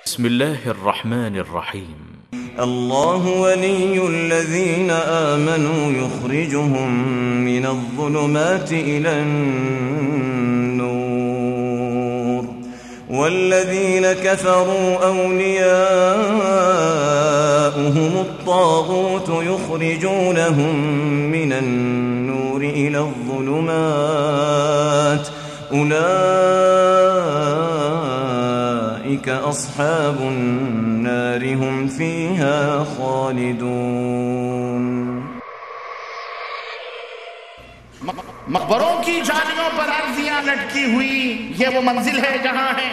بسم الله الرحمن الرحيم الله ولي الذين آمنوا يخرجهم من الظلمات إلى النور والذين كفروا أولياؤهم الطاغوت يخرجونهم من النور إلى الظلمات أولئك أصحاب النار هم فيها خالدون۔ مقبروں کی جالیوں پر عرضیاں لٹکی ہوئی، یہ وہ منزل ہے جہاں ہے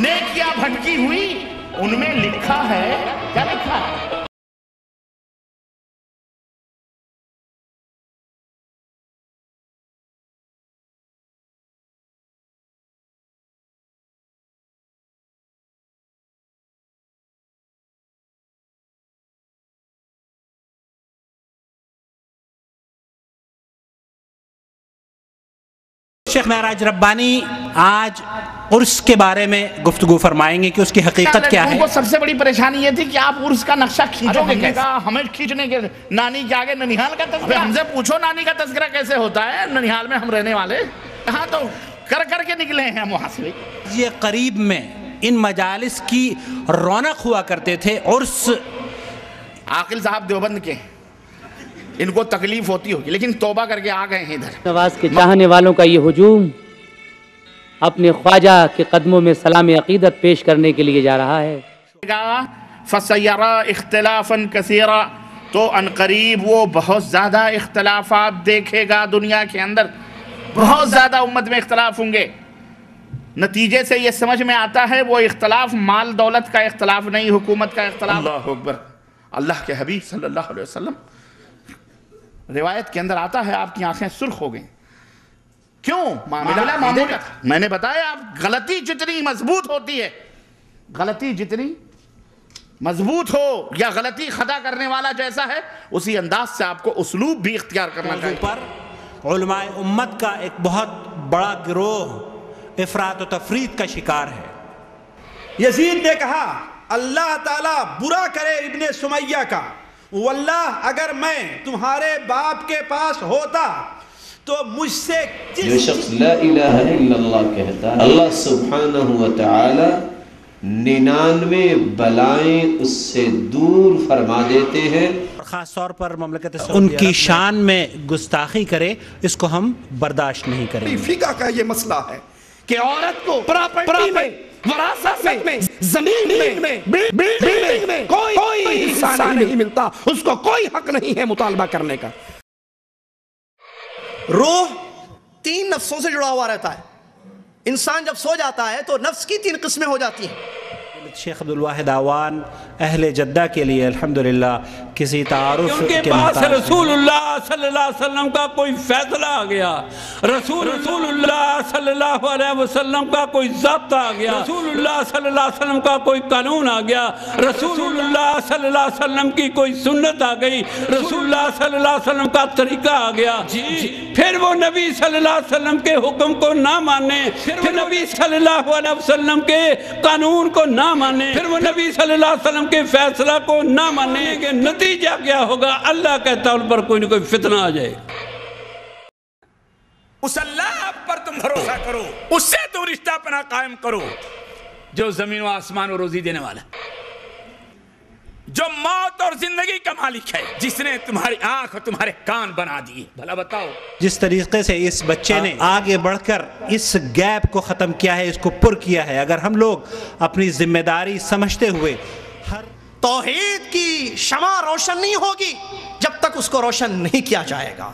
نیکیاں بھٹکی ہوئی، ان میں لکھا ہے، کیا لکھا ہے؟ شیخ معراج ربانی آج عرس کے بارے میں گفتگو فرمائیں گے کہ اس کی حقیقت کیا ہے۔ سب سے بڑی پریشانی یہ تھی کہ آپ عرس کا نقشہ کھینچو گے کیسے؟ ہمیں کھینچنے کے نانی کے آگے ننیحال کا تذکرہ، ہم سے پوچھو نانی کا تذکرہ کیسے ہوتا ہے؟ ننیحال میں ہم رہنے والے یہاں تو کر کے نکلے ہیں محاسبے۔ یہ قریب میں ان مجالس کی رونق ہوا کرتے تھے۔ عرس عاقل صاحب دیوبند کے، ان کو تکلیف ہوتی ہوگی لیکن توبہ کر کے آ گئے ہیں ادھر۔ نواز کے چاہنے والوں کا یہ ہجوم اپنے خواجہ کے قدموں میں سلام عقیدت پیش کرنے کے لیے جا رہا ہے۔ فَسَيَرَا اخْتِلَافًا كَثِيرًا، تو انقریب وہ بہت زیادہ اختلافات دیکھے گا دنیا کے اندر، بہت زیادہ امت میں اختلاف ہوں گے۔ نتیجے سے یہ سمجھ میں آتا ہے وہ اختلاف مال دولت کا اختلاف نہیں، حکومت کا اختلاف۔ اللہ اکبر، اللہ کے حبیب صلی اللہ علیہ وسلم روایت کے اندر آتا ہے آپ کی آنکھیں سرخ ہو گئیں۔ کیوں؟ معاملہ معمول کا۔ میں نے بتایا آپ، غلطی جتنی مضبوط ہوتی ہے، غلطی جتنی مضبوط ہو یا غلطی خطا کرنے والا جیسا ہے، اسی انداز سے آپ کو اسلوب بھی اختیار کرنا چاہیے۔ پر علماء امت کا ایک بہت بڑا گروہ افراط و تفریط کا شکار ہے۔ یزید نے کہا اللہ تعالیٰ برا کرے ابن سمیہ کا، واللہ اگر میں تمہارے باپ کے پاس ہوتا تو مجھ سے جو شخص لا الہ الا اللہ کہتا ہے، اللہ سبحانہ وتعالی 99 بلائیں اس سے دور فرما دیتے ہیں۔ خاص طور پر مملکت ان کی شان میں گستاخی کرے، اس کو ہم برداشت نہیں کریں گے۔ فقہ کا یہ مسئلہ ہے کہ عورت کو پراپرٹی میں، وراثت میں، زمین میں، بلڈنگ میں کوئی حصہ نہیں ملتا، اس کو کوئی حق نہیں ہے مطالبہ کرنے کا۔ روح 3 نفسوں سے جڑا ہوا رہتا ہے۔ انسان جب سو جاتا ہے تو نفس کی 3 قسمیں ہو جاتی ہیں۔ شیخ عبدالواحد اعوان اہل جدہ کے لیے الحمدللہ کسی تعارف ان کے پاس رسول اللہ صلی اللہ علیہ وسلم کا کوئی فیصلہ آ گیا، رسول اللہ صلی اللہ علیہ وسلم کا کوئی ضابطہ آ گیا، رسول اللہ صلی اللہ علیہ وسلم کا کوئی قانون آ گیا، رسول اللہ صلی اللہ علیہ وسلم کی کوئی سنت آ گئی، رسول اللہ صلی اللہ علیہ وسلم کا طریقہ آ گیا، پھر وہ نبی صلی اللہ علیہ وسلم کے حکم کو نہ مانے، پھر نبی صلی اللہ علیہ وسلم کے قانون کو نہ مانے، پھر وہ نبی صلی اللہ علیہ وسلم کے فیصلہ کو نہ ماننے کے نتیجہ کیا ہوگا؟ اللہ کہتا ہے ان پر کوئی نہ کوئی فتنہ آ جائے۔ اس اللہ پر تم بھروسہ کرو، اس سے تم رشتہ پناہ قائم کرو جو زمین و آسمان و روزی دینے والا، جو موت اور زندگی کا مالک ہے، جس نے تمہاری آنکھ اور تمہارے کان بنا دیے۔ بھلا بتاؤ جس طریقے سے اس بچے نے آگے بڑھ کر اس گیپ کو ختم کیا ہے، اس کو پر کیا ہے، اگر ہم لوگ اپنی ذمہ داری سمجھتے ہوئے توحید کی شمع روشن نہیں ہوگی جب تک اس کو روشن نہیں کیا جائے گا۔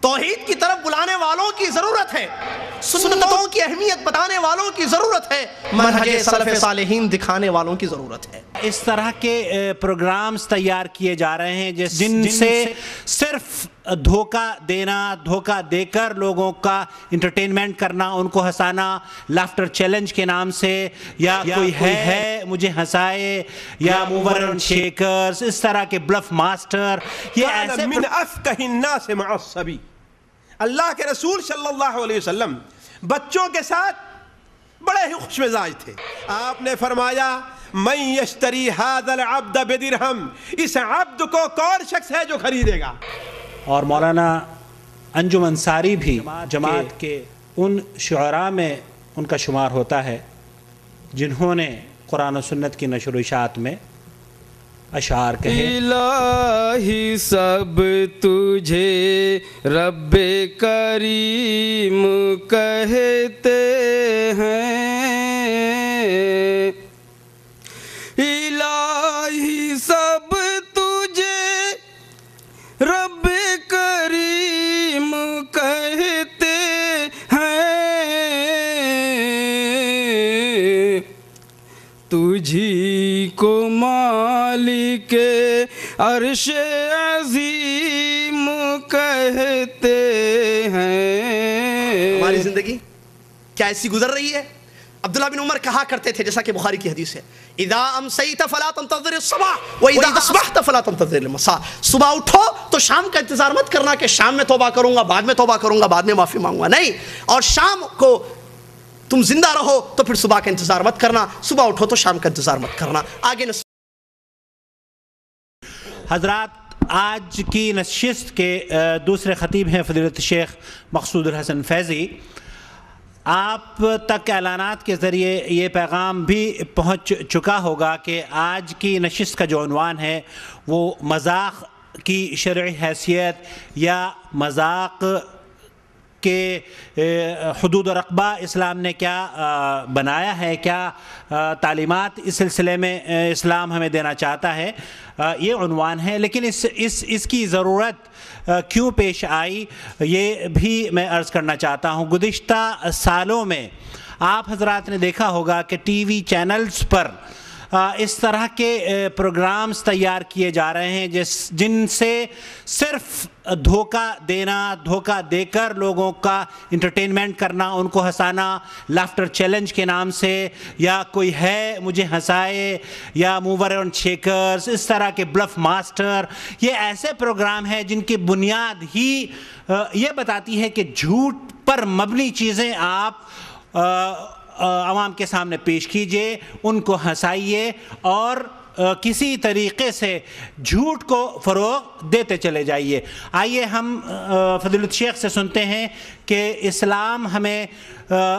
توحید کی طرف بلانے والوں کی ضرورت ہے، سنتوں کی اہمیت بتانے والوں کی ضرورت ہے، منہج سلف صالحین دکھانے والوں کی ضرورت ہے۔ اس طرح کے پروگرامز تیار کیے جا رہے ہیں جن سے صرف دھوکہ دینا، دھوکہ دے کر لوگوں کا انٹرٹینمنٹ کرنا، ان کو ہنسانا، لافٹر چیلنج کے نام سے، یا کوئی ہے مجھے ہنسائے، یا موور اینڈ شیکرز، اس طرح کے بلف ماسٹر، یہ ایسے من افقہ الناس مع الصبی۔ اللہ کے رسول صلی اللہ علیہ وسلم بچوں کے ساتھ بڑے ہی خوش مزاج تھے۔ آپ نے فرمایا من یشتری ھذا العبد بدرہم، اس عبد کو کون شخص ہے جو خریدے گا؟ اور مولانا انجم انصاری بھی جماعت کے ان شعراء میں ان کا شمار ہوتا ہے جنہوں نے قرآن و سنت کی نشر و اشاعت میں اشعار کہے۔ الہی سب تجھے رب کریم کہتے ہیں، الہی سب تجھے رب کریم کہتے ہیں، تجھی کو مالک عرش عظیم کہتے ہیں۔ ہماری زندگی کیا ایسی گزر رہی ہے؟ عبداللہ بن عمر کہا کرتے تھے، جیسا کہ بخاری کی حدیث ہے، اذا امسیت فلا تنتظر الصبح واذا اصبحت فلا تنتظر المساء، صبح اٹھو تو شام کا انتظار مت کرنا کہ شام میں توبہ کروں گا، بعد میں توبہ کروں گا، بعد میں معافی مانگوں گا، نہیں، اور شام کو تم زندہ رہو تو پھر صبح کا انتظار مت کرنا، صبح اٹھو تو شام کا انتظار مت کرنا۔ آگے حضرات، آج کی نشست کے دوسرے خطیب ہیں فضیلت شیخ مقصود الحسن فیضی۔ آپ تک اعلانات کے ذریعے یہ پیغام بھی پہنچ چکا ہوگا کہ آج کی نشست کا جو عنوان ہے وہ مذاق کی شرعی حیثیت یا مذاق کہ حدود و رقبہ اسلام نے کیا بنایا ہے، کیا تعلیمات اس سلسلے میں اسلام ہمیں دینا چاہتا ہے، یہ عنوان ہے۔ لیکن اس کی ضرورت کیوں پیش آئی یہ بھی میں عرض کرنا چاہتا ہوں۔ گزشتہ سالوں میں آپ حضرات نے دیکھا ہوگا کہ ٹی وی چینلز پر اس طرح کے پروگرامز تیار کیے جا رہے ہیں جن سے صرف دھوکہ دینا، دھوکہ دے کر لوگوں کا انٹرٹینمنٹ کرنا، ان کو ہنسانا، لافٹر چیلنج کے نام سے، یا کوئی ہے مجھے ہنسائے، یا موور اینڈ شیکرز، اس طرح کے بلف ماسٹر، یہ ایسے پروگرام ہیں جن کی بنیاد ہی یہ بتاتی ہے کہ جھوٹ پر مبنی چیزیں آپ عوام کے سامنے پیش کیجئے، ان کو ہنسائیے اور کسی طریقے سے جھوٹ کو فروغ دیتے چلے جائیے۔ آئیے ہم فضیلت شیخ سے سنتے ہیں کہ اسلام ہمیں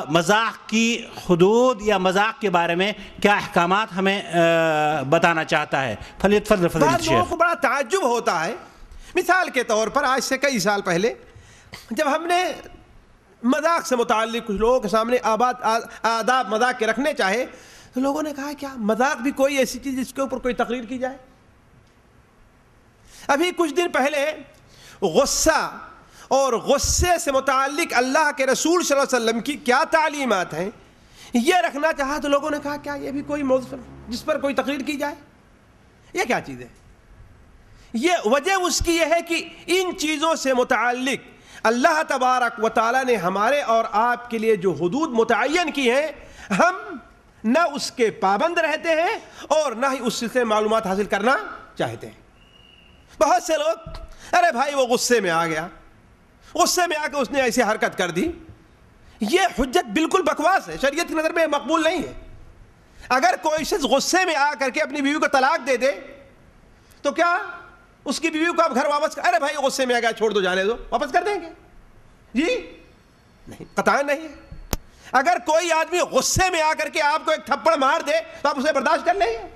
مذاق کی حدود یا مذاق کے بارے میں کیا احکامات ہمیں بتانا چاہتا ہے۔ فضیلت بعض لوگوں شیخ۔ کو بڑا تعجب ہوتا ہے، مثال کے طور پر آج سے کئی سال پہلے جب ہم نے مذاق سے متعلق کچھ لوگوں کے سامنے آداب مذاق کے رکھنے چاہے تو لوگوں نے کہا کیا مذاق بھی کوئی ایسی چیز جس کے اوپر کوئی تقریر کی جائے؟ ابھی کچھ دن پہلے غصہ اور غصے سے متعلق اللہ کے رسول صلی اللہ علیہ وسلم کی کیا تعلیمات ہیں یہ رکھنا چاہا تو لوگوں نے کہا کیا یہ بھی کوئی موضوع جس پر کوئی تقریر کی جائے؟ یہ کیا چیز ہے؟ یہ وجہ اس کی یہ ہے کہ ان چیزوں سے متعلق اللہ تبارک و تعالیٰ نے ہمارے اور آپ کے لیے جو حدود متعین کی ہیں ہم نہ اس کے پابند رہتے ہیں اور نہ ہی اس سے معلومات حاصل کرنا چاہتے ہیں۔ بہت سے لوگ ارے بھائی وہ غصے میں آ گیا، غصے میں آ کے اس نے ایسی حرکت کر دی، یہ حجت بالکل بکواس ہے، شریعت کی نظر میں مقبول نہیں ہے۔ اگر کوئی شخص غصے میں آ کر کے اپنی بیوی کو طلاق دے دے تو کیا اس کی بیوی کو آپ گھر واپس ارے بھائی غصے میں آ گیا چھوڑ دو جانے دو واپس کر دیں گے؟ جی نہیں، قطعاً نہیں ہے۔ اگر کوئی آدمی غصے میں آ کر کے آپ کو ایک تھپڑ مار دے تو آپ اسے برداشت کر لیں گے؟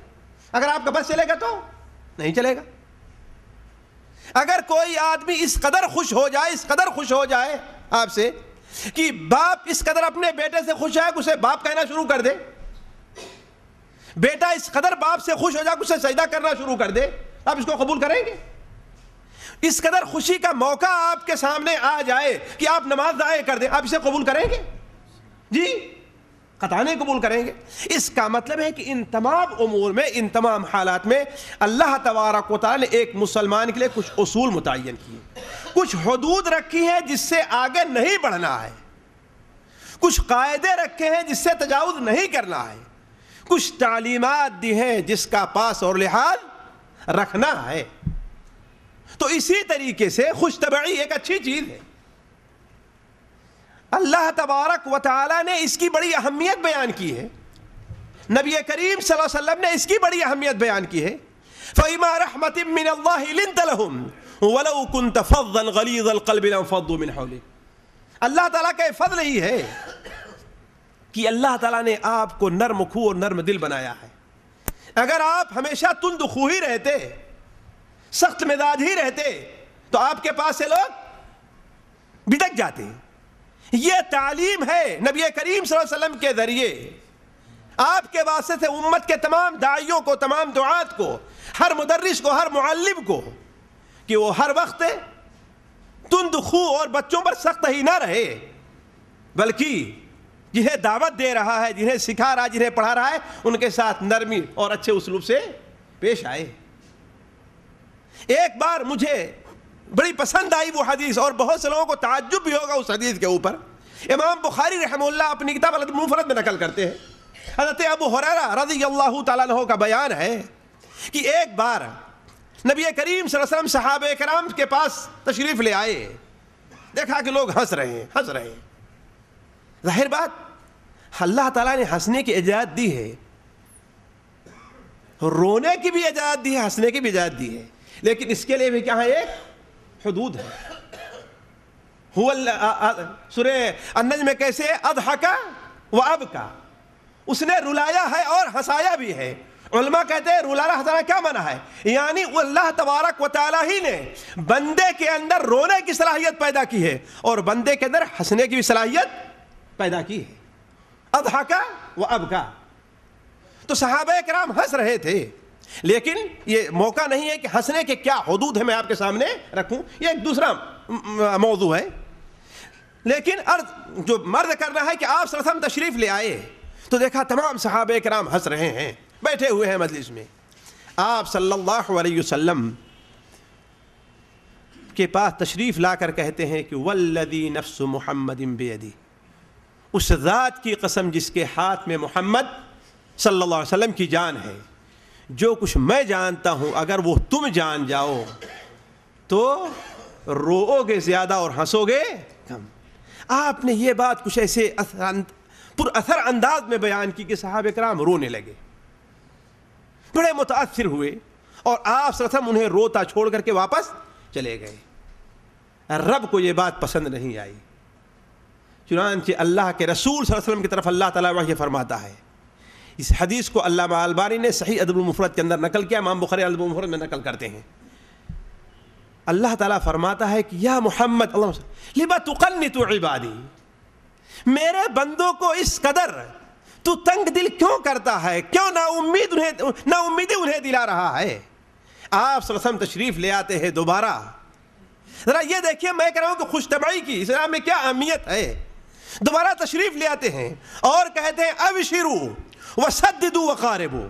اگر آپ کا بس چلے گا تو نہیں چلے گا۔ اگر کوئی آدمی اس قدر خوش ہو جائے آپ سے کہ باپ اس قدر اپنے بیٹے سے خوش ہے کہ اسے باپ کہنا شروع کر دے، بیٹا اس قدر باپ سے خوش ہو جائے کہ اسے سجدہ کرنا شروع کر دے، آپ اس کو قبول کریں گے؟ اس قدر خوشی کا موقع آپ کے سامنے آ جائے کہ آپ نماز ضائع کر دیں، آپ اسے قبول کریں گے؟ جی قطعاً نہیں قبول کریں گے۔ اس کا مطلب ہے کہ ان تمام امور میں، ان تمام حالات میں اللہ تبارک و تعالی نے ایک مسلمان کے لیے کچھ اصول متعین کیے، کچھ حدود رکھی ہیں جس سے آگے نہیں بڑھنا ہے، کچھ قاعدے رکھے ہیں جس سے تجاوز نہیں کرنا ہے، کچھ تعلیمات دی ہیں جس کا پاس اور لحاظ رکھنا ہے۔ تو اسی طریقے سے خوش طبعی ایک اچھی چیز ہے، اللہ تبارک و تعالی نے اس کی بڑی اہمیت بیان کی ہے، نبی کریم صلی اللہ علیہ وسلم نے اس کی بڑی اہمیت بیان کی ہے. فَإِمَا رَحْمَةٍ مِّنَ اللَّهِ لِنْتَ لَهُمْ وَلَوْ كُنْتَ فَظًّا غَلِيظَ الْقَلْبِ لَانفَضُّوا مِنْ حَوْلِكَ. اللہ تعالیٰ کا فضل ہی ہے کہ اللہ تعالیٰ نے آپ کو نرم خو اور نرم دل بنایا ہے. اگر آپ ہمیشہ تند خو ہی رہتے, سخت مزاج ہی رہتے, تو آپ کے پاس سے لوگ بھٹک جاتے. یہ تعلیم ہے نبی کریم صلی اللہ علیہ وسلم کے ذریعے آپ کے واسطے سے امت کے تمام داعیوں کو, تمام دعات کو, ہر مدرس کو, ہر معلم کو, کہ وہ ہر وقت تند خو اور بچوں پر سخت ہی نہ رہے, بلکہ جنہیں دعوت دے رہا ہے, جنہیں سکھا رہا ہے, جنہیں پڑھا رہا ہے, ان کے ساتھ نرمی اور اچھے اسلوب سے پیش آئے. ایک بار مجھے بڑی پسند آئی وہ حدیث, اور بہت سے لوگوں کو تعجب بھی ہوگا اس حدیث کے اوپر. امام بخاری رحمہ اللہ اپنی کتاب الادب المفرد میں نقل کرتے ہیں, حضرت ابو ہریرہ رضی اللہ تعالیٰ عنہ کا بیان ہے کہ ایک بار نبی کریم صلی اللہ علیہ وسلم صحابہ کرام کے پاس تشریف لے آئے. دیکھا کہ لوگ ہنس رہے ہیں. ظاہر بات اللہ تعالیٰ نے ہنسنے کی اجازت دی ہے, رونے کی بھی اجازت دی ہے, ہنسنے کی بھی اجازت دی ہے, لیکن اس کے لیے بھی کیا ہے, ایک حدود ہے. سورہ النجم میں کیسے اضحک و ابکا, اس نے رلایا ہے اور ہنسایا بھی ہے. علماء کہتے ہیں رلانا ہنسانا کیا معنی ہے, یعنی وہ اللہ تبارک و تعالیٰ ہی نے بندے کے اندر رونے کی صلاحیت پیدا کی ہے اور بندے کے اندر ہنسنے کی بھی صلاحیت پیدا کی ہے. اضحک و ابکا. تو صحابہ کرام ہنس رہے تھے, لیکن یہ موقع نہیں ہے کہ ہنسنے کے کیا حدود ہے میں آپ کے سامنے رکھوں, یہ ایک دوسرا موضوع ہے. لیکن جو مرد کرنا ہے کہ آپ صلی اللہ علیہ وسلم تشریف لے آئے تو دیکھا تمام صحابہ کرام ہنس رہے ہیں, بیٹھے ہوئے ہیں مجلس میں. آپ صلی اللہ علیہ وسلم کے پاس تشریف لا کر کہتے ہیں کہ والذی نفس محمد بیدی, اس ذات کی قسم جس کے ہاتھ میں محمد صلی اللہ علیہ وسلم کی جان ہے, جو کچھ میں جانتا ہوں اگر وہ تم جان جاؤ تو رو گے زیادہ اور ہنسو گے کم. آپ نے یہ بات کچھ ایسے پر اثر انداز میں بیان کی کہ صحابہ کرام رونے لگے, بڑے متاثر ہوئے, اور آپ صلی اللہ علیہ وسلم انہیں روتا چھوڑ کر کے واپس چلے گئے. رب کو یہ بات پسند نہیں آئی. چنانچہ اللہ کے رسول صلی اللہ علیہ وسلم کی طرف اللہ تعالیٰ وحی فرماتا ہے. اس حدیث کو علامہ البانی نے صحیح ادب المفرد کے اندر نقل کیا, امام بخاری ادب المفرد میں نقل کرتے ہیں. اللہ تعالیٰ فرماتا ہے کہ یا محمد لما تقنط عبادی, میرے بندوں کو اس قدر تو تنگ دل کیوں کرتا ہے, کیوں نا امیدی انہیں دلا رہا ہے. آپ صلی اللہ علیہ وسلم تشریف لے آتے ہیں دوبارہ. ذرا یہ دیکھیے میں کہہ رہا ہوں کہ خوش طبعی کی اسلام میں کیا اہمیت ہے. دوبارہ تشریف لے آتے ہیں اور کہتے ہیں ابشروا وسددوا وقاربوا,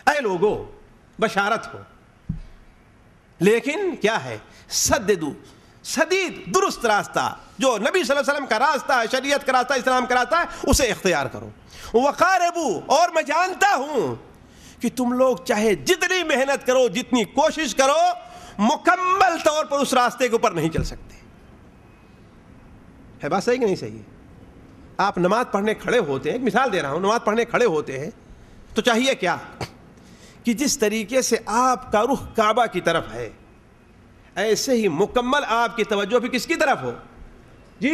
اے لوگو بشارت ہو, لیکن کیا ہے سددوا, سدید درست راستہ جو نبی صلی اللہ علیہ وسلم کا راستہ ہے, شریعت کا راستہ, اسلام کا راستہ ہے, اسے اختیار کرو. وقاربوا, اور میں جانتا ہوں کہ تم لوگ چاہے جتنی محنت کرو, جتنی کوشش کرو, مکمل طور پر اس راستے کے اوپر نہیں چل سکتے. ہے بات صحیح کہ نہیں صحیح؟ آپ نماز پڑھنے کھڑے ہوتے ہیں, ایک مثال دے رہا ہوں, نماز پڑھنے کھڑے ہوتے ہیں تو چاہیے کیا کہ جس طریقے سے آپ کا رخ کعبہ کی طرف ہے ایسے ہی مکمل آپ کی توجہ بھی کس کی طرف ہو جی.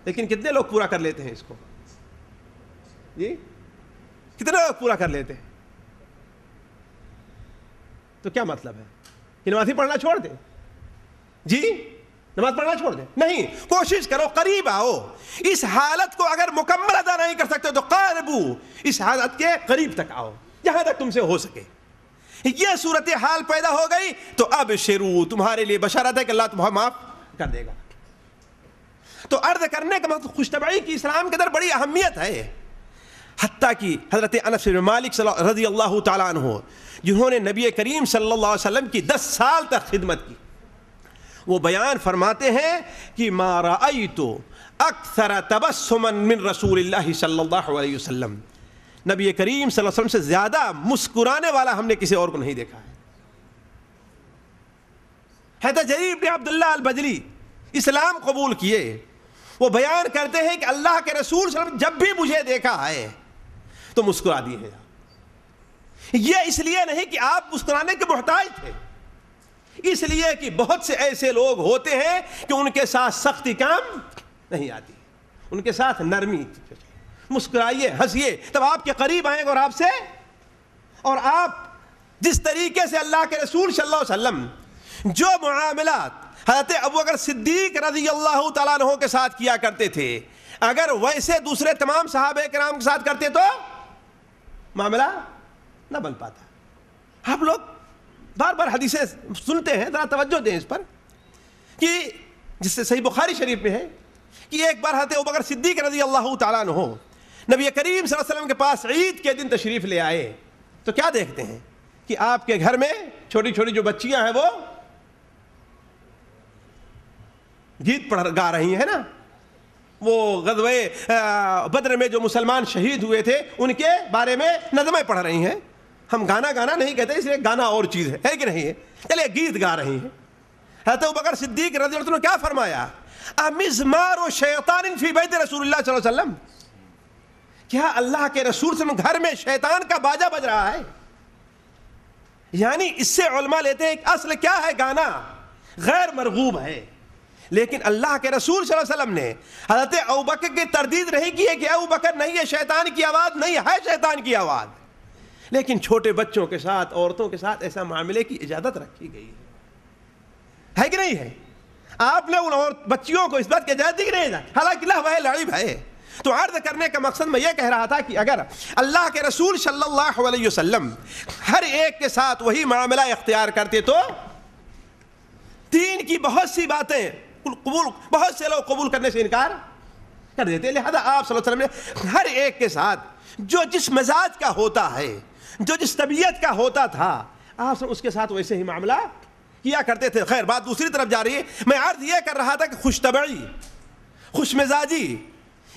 لیکن کتنے لوگ پورا کر لیتے ہیں اس کو جی, کتنے لوگ پورا کر لیتے ہیں؟ تو کیا مطلب ہے کہ نماز ہی پڑھنا چھوڑ دیں جی, نماز پڑھنا چھوڑ دیں؟ نہیں, کوشش کرو, قریب آؤ. اس حالت کو اگر مکمل ادا نہیں کر سکتے تو قاربو, اس حالت کے قریب تک آؤ جہاں تک تم سے ہو سکے. یہ صورتحال پیدا ہو گئی تو اب شروع تمہارے لیے بشارت ہے کہ اللہ تمہیں معاف کر دے گا. تو عرض کرنے کا مطلب خوش طبعی کی اسلام کے اندر بڑی اہمیت ہے. حتیٰ کہ حضرت انس بن مالک رضی اللہ تعالیٰ عنہ, جنہوں نے نبی کریم صلی اللہ علیہ وسلم کی 10 سال تک خدمت کی, وہ بیان فرماتے ہیں کہ ما رأیت اکثر تبسما من رسول اللہ صلی اللہ علیہ وسلم, نبی کریم صلی اللہ علیہ وسلم سے زیادہ مسکرانے والا ہم نے کسی اور کو نہیں دیکھا ہے. حضرت جریر بن عبداللہ البجلی اسلام قبول کیے, وہ بیان کرتے ہیں کہ اللہ کے رسول صلی اللہ علیہ وسلم جب بھی مجھے دیکھا ہے تو مسکرا دیے ہیں. یہ اس لیے نہیں کہ آپ مسکرانے کے محتاج تھے، اس لیے کہ بہت سے ایسے لوگ ہوتے ہیں کہ ان کے ساتھ سختی کام نہیں آتی، ان کے ساتھ نرمی. مسکرائیے، ہنسیے، تب آپ کے قریب آئیں گے اور آپ سے، اور آپ جس طریقے سے اللہ کے رسول صلی اللہ علیہ وسلم جو معاملات حضرت ابوبکر صدیق رضی اللہ تعالیٰ عنہ کے ساتھ کیا کرتے تھے، اگر ویسے دوسرے تمام صحابہ کرام کے ساتھ کرتے تو معاملہ نہ بن پاتا. آپ لوگ بار بار حدیثیں سنتے ہیں، ذرا توجہ دیں اس پر، کہ جس سے صحیح بخاری شریف میں ہے کہ ایک بار حضرت ابوبکر صدیق رضی اللہ تعالیٰ عنہ نبی کریم صلی اللہ علیہ وسلم کے پاس عید کے دن تشریف لے آئے تو کیا دیکھتے ہیں کہ آپ کے گھر میں چھوٹی چھوٹی جو بچیاں ہیں وہ گیت گا رہی ہیں نا. وہ غزوہ بدر میں جو مسلمان شہید ہوئے تھے ان کے بارے میں نظمیں پڑھ رہی ہیں. ہم گانا نہیں کہتے، اس لیے گانا اور چیز ہے کہ نہیں ہے، چلیے گیت گا رہی ہیں. حضرت ابوبکر صدیق رضی اللہ عنہ کیا فرمایا؟ امزمار شیطان فی بیت رسول اللہ صلی اللہ علیہ وسلم، کیا اللہ کے رسول صلی اللہ علیہ وسلم گھر میں شیطان کا باجا بج رہا ہے؟ یعنی اس سے علماء لیتے ہیں کہ اصل کیا ہے؟ گانا غیر مرغوب ہے. لیکن اللہ کے رسول صلی اللہ علیہ وسلم نے حضرت ابوبکر کی تردید نہیں کی ہے کہ ابوبکر نہیں، یہ شیطان کی آواز نہیں ہے، شیطان کی آواز. لیکن چھوٹے بچوں کے ساتھ، عورتوں کے ساتھ ایسا معاملے کی اجازت رکھی گئی ہے کہ نہیں ہے؟ آپ نے ان بچیوں کو اس بات کی اجازت دی کہ نہیں؟ حالانکہ لہو ہے، لعب ہے. تو عرض کرنے کا مقصد میں یہ کہہ رہا تھا کہ اگر اللہ کے رسول صلی اللہ علیہ وسلم ہر ایک کے ساتھ وہی معاملہ اختیار کرتے تو دین کی بہت سی باتیں بہت سے لوگ قبول کرنے سے انکار کر دیتے. لہذا آپ صلی اللہ علیہ وسلم نے ہر ایک کے ساتھ جو جس مزاج کا ہوتا ہے، جو جس طبیعت کا ہوتا تھا، آپ اس کے ساتھ ویسے ہی معاملہ کیا کرتے تھے. خیر، بات دوسری طرف جا رہی ہے. میں عرض یہ کر رہا تھا کہ خوش طبعی، خوش مزاجی،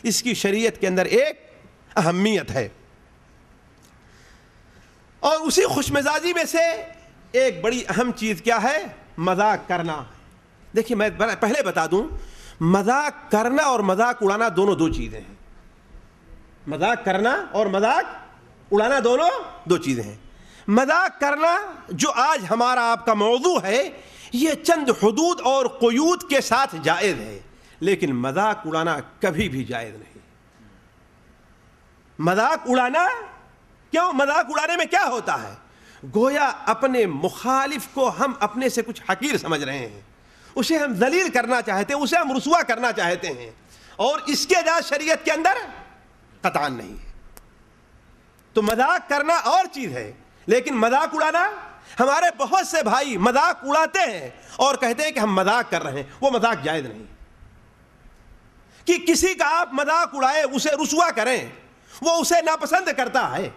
اس کی شریعت کے اندر ایک اہمیت ہے، اور اسی خوش مزاجی میں سے ایک بڑی اہم چیز کیا ہے؟ مذاق کرنا. دیکھیے میں پہلے بتا دوں، مذاق کرنا اور مذاق اڑانا دونوں دو چیزیں ہیں. مذاق کرنا اور مذاق اڑانا دونوں دو چیزیں ہیں. مذاق کرنا جو آج ہمارا آپ کا موضوع ہے، یہ چند حدود اور قیود کے ساتھ جائز ہے، لیکن مذاق اڑانا کبھی بھی جائز نہیں. مذاق اڑانا کیوں؟ مذاق اڑانے میں کیا ہوتا ہے؟ گویا اپنے مخالف کو ہم اپنے سے کچھ حقیر سمجھ رہے ہیں، اسے ہم ذلیل کرنا چاہتے ہیں، اسے ہم رسوا کرنا چاہتے ہیں، اور اس کے اجازت شریعت کے اندر قطعاً نہیں ہے. تو مذاق کرنا اور چیز ہے، لیکن مذاق اڑانا، ہمارے بہت سے بھائی مذاق اڑاتے ہیں اور کہتے ہیں کہ ہم مذاق کر رہے ہیں، وہ مذاق جائز نہیں. کہ کسی کا آپ مذاق اڑائے، اسے رسوا کریں، وہ اسے ناپسند کرتا ہے،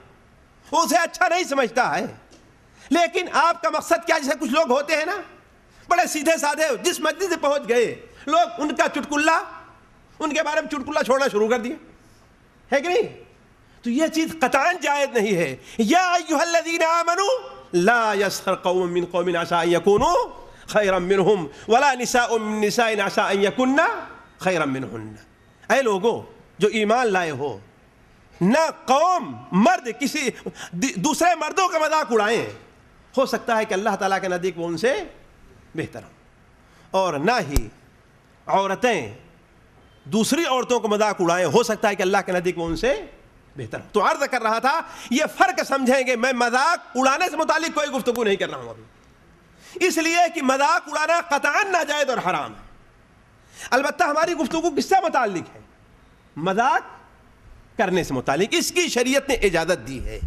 وہ اسے اچھا نہیں سمجھتا ہے. لیکن آپ کا مقصد کیا؟ جیسے کچھ لوگ ہوتے ہیں نا، بڑے سیدھے سادھے، جس مجلس سے پہنچ گئے لوگ ان کا چٹکلا، ان کے بارے میں چٹکلا چھوڑنا شروع کر دیا ہے کہ نہیں؟ تو یہ چیز قطعاً جائز نہیں ہے. یا ایھا الذین آمنوا لا یسخر قوم من قوم عسى ان یکونوا خیرا منہم ولا نساء من نساء عسى ان یکن خیرا منہن. اے لوگوں جو ایمان لائے ہو، نہ قوم مرد کسی دوسرے مردوں کا مذاق اڑائیں، ہو سکتا ہے کہ اللہ تعالیٰ کے نزدیک وہ ان سے بہتر ہوں، اور نہ ہی عورتیں دوسری عورتوں کو مذاق اڑائیں، ہو سکتا ہے کہ اللہ کے نزدیک وہ ان سے بہتر ہوں. تو عرض کر رہا تھا یہ فرق سمجھیں گے. میں مذاق اڑانے سے متعلق کوئی گفتگو نہیں کر رہا ہوں ابھی، اس لیے کہ مذاق اڑانا قطعاً ناجائز اور حرام ہے. البتہ ہماری گفتگو کس سے متعلق ہے؟ مذاق کرنے سے متعلق. اس کی شریعت نے اجازت دی ہے،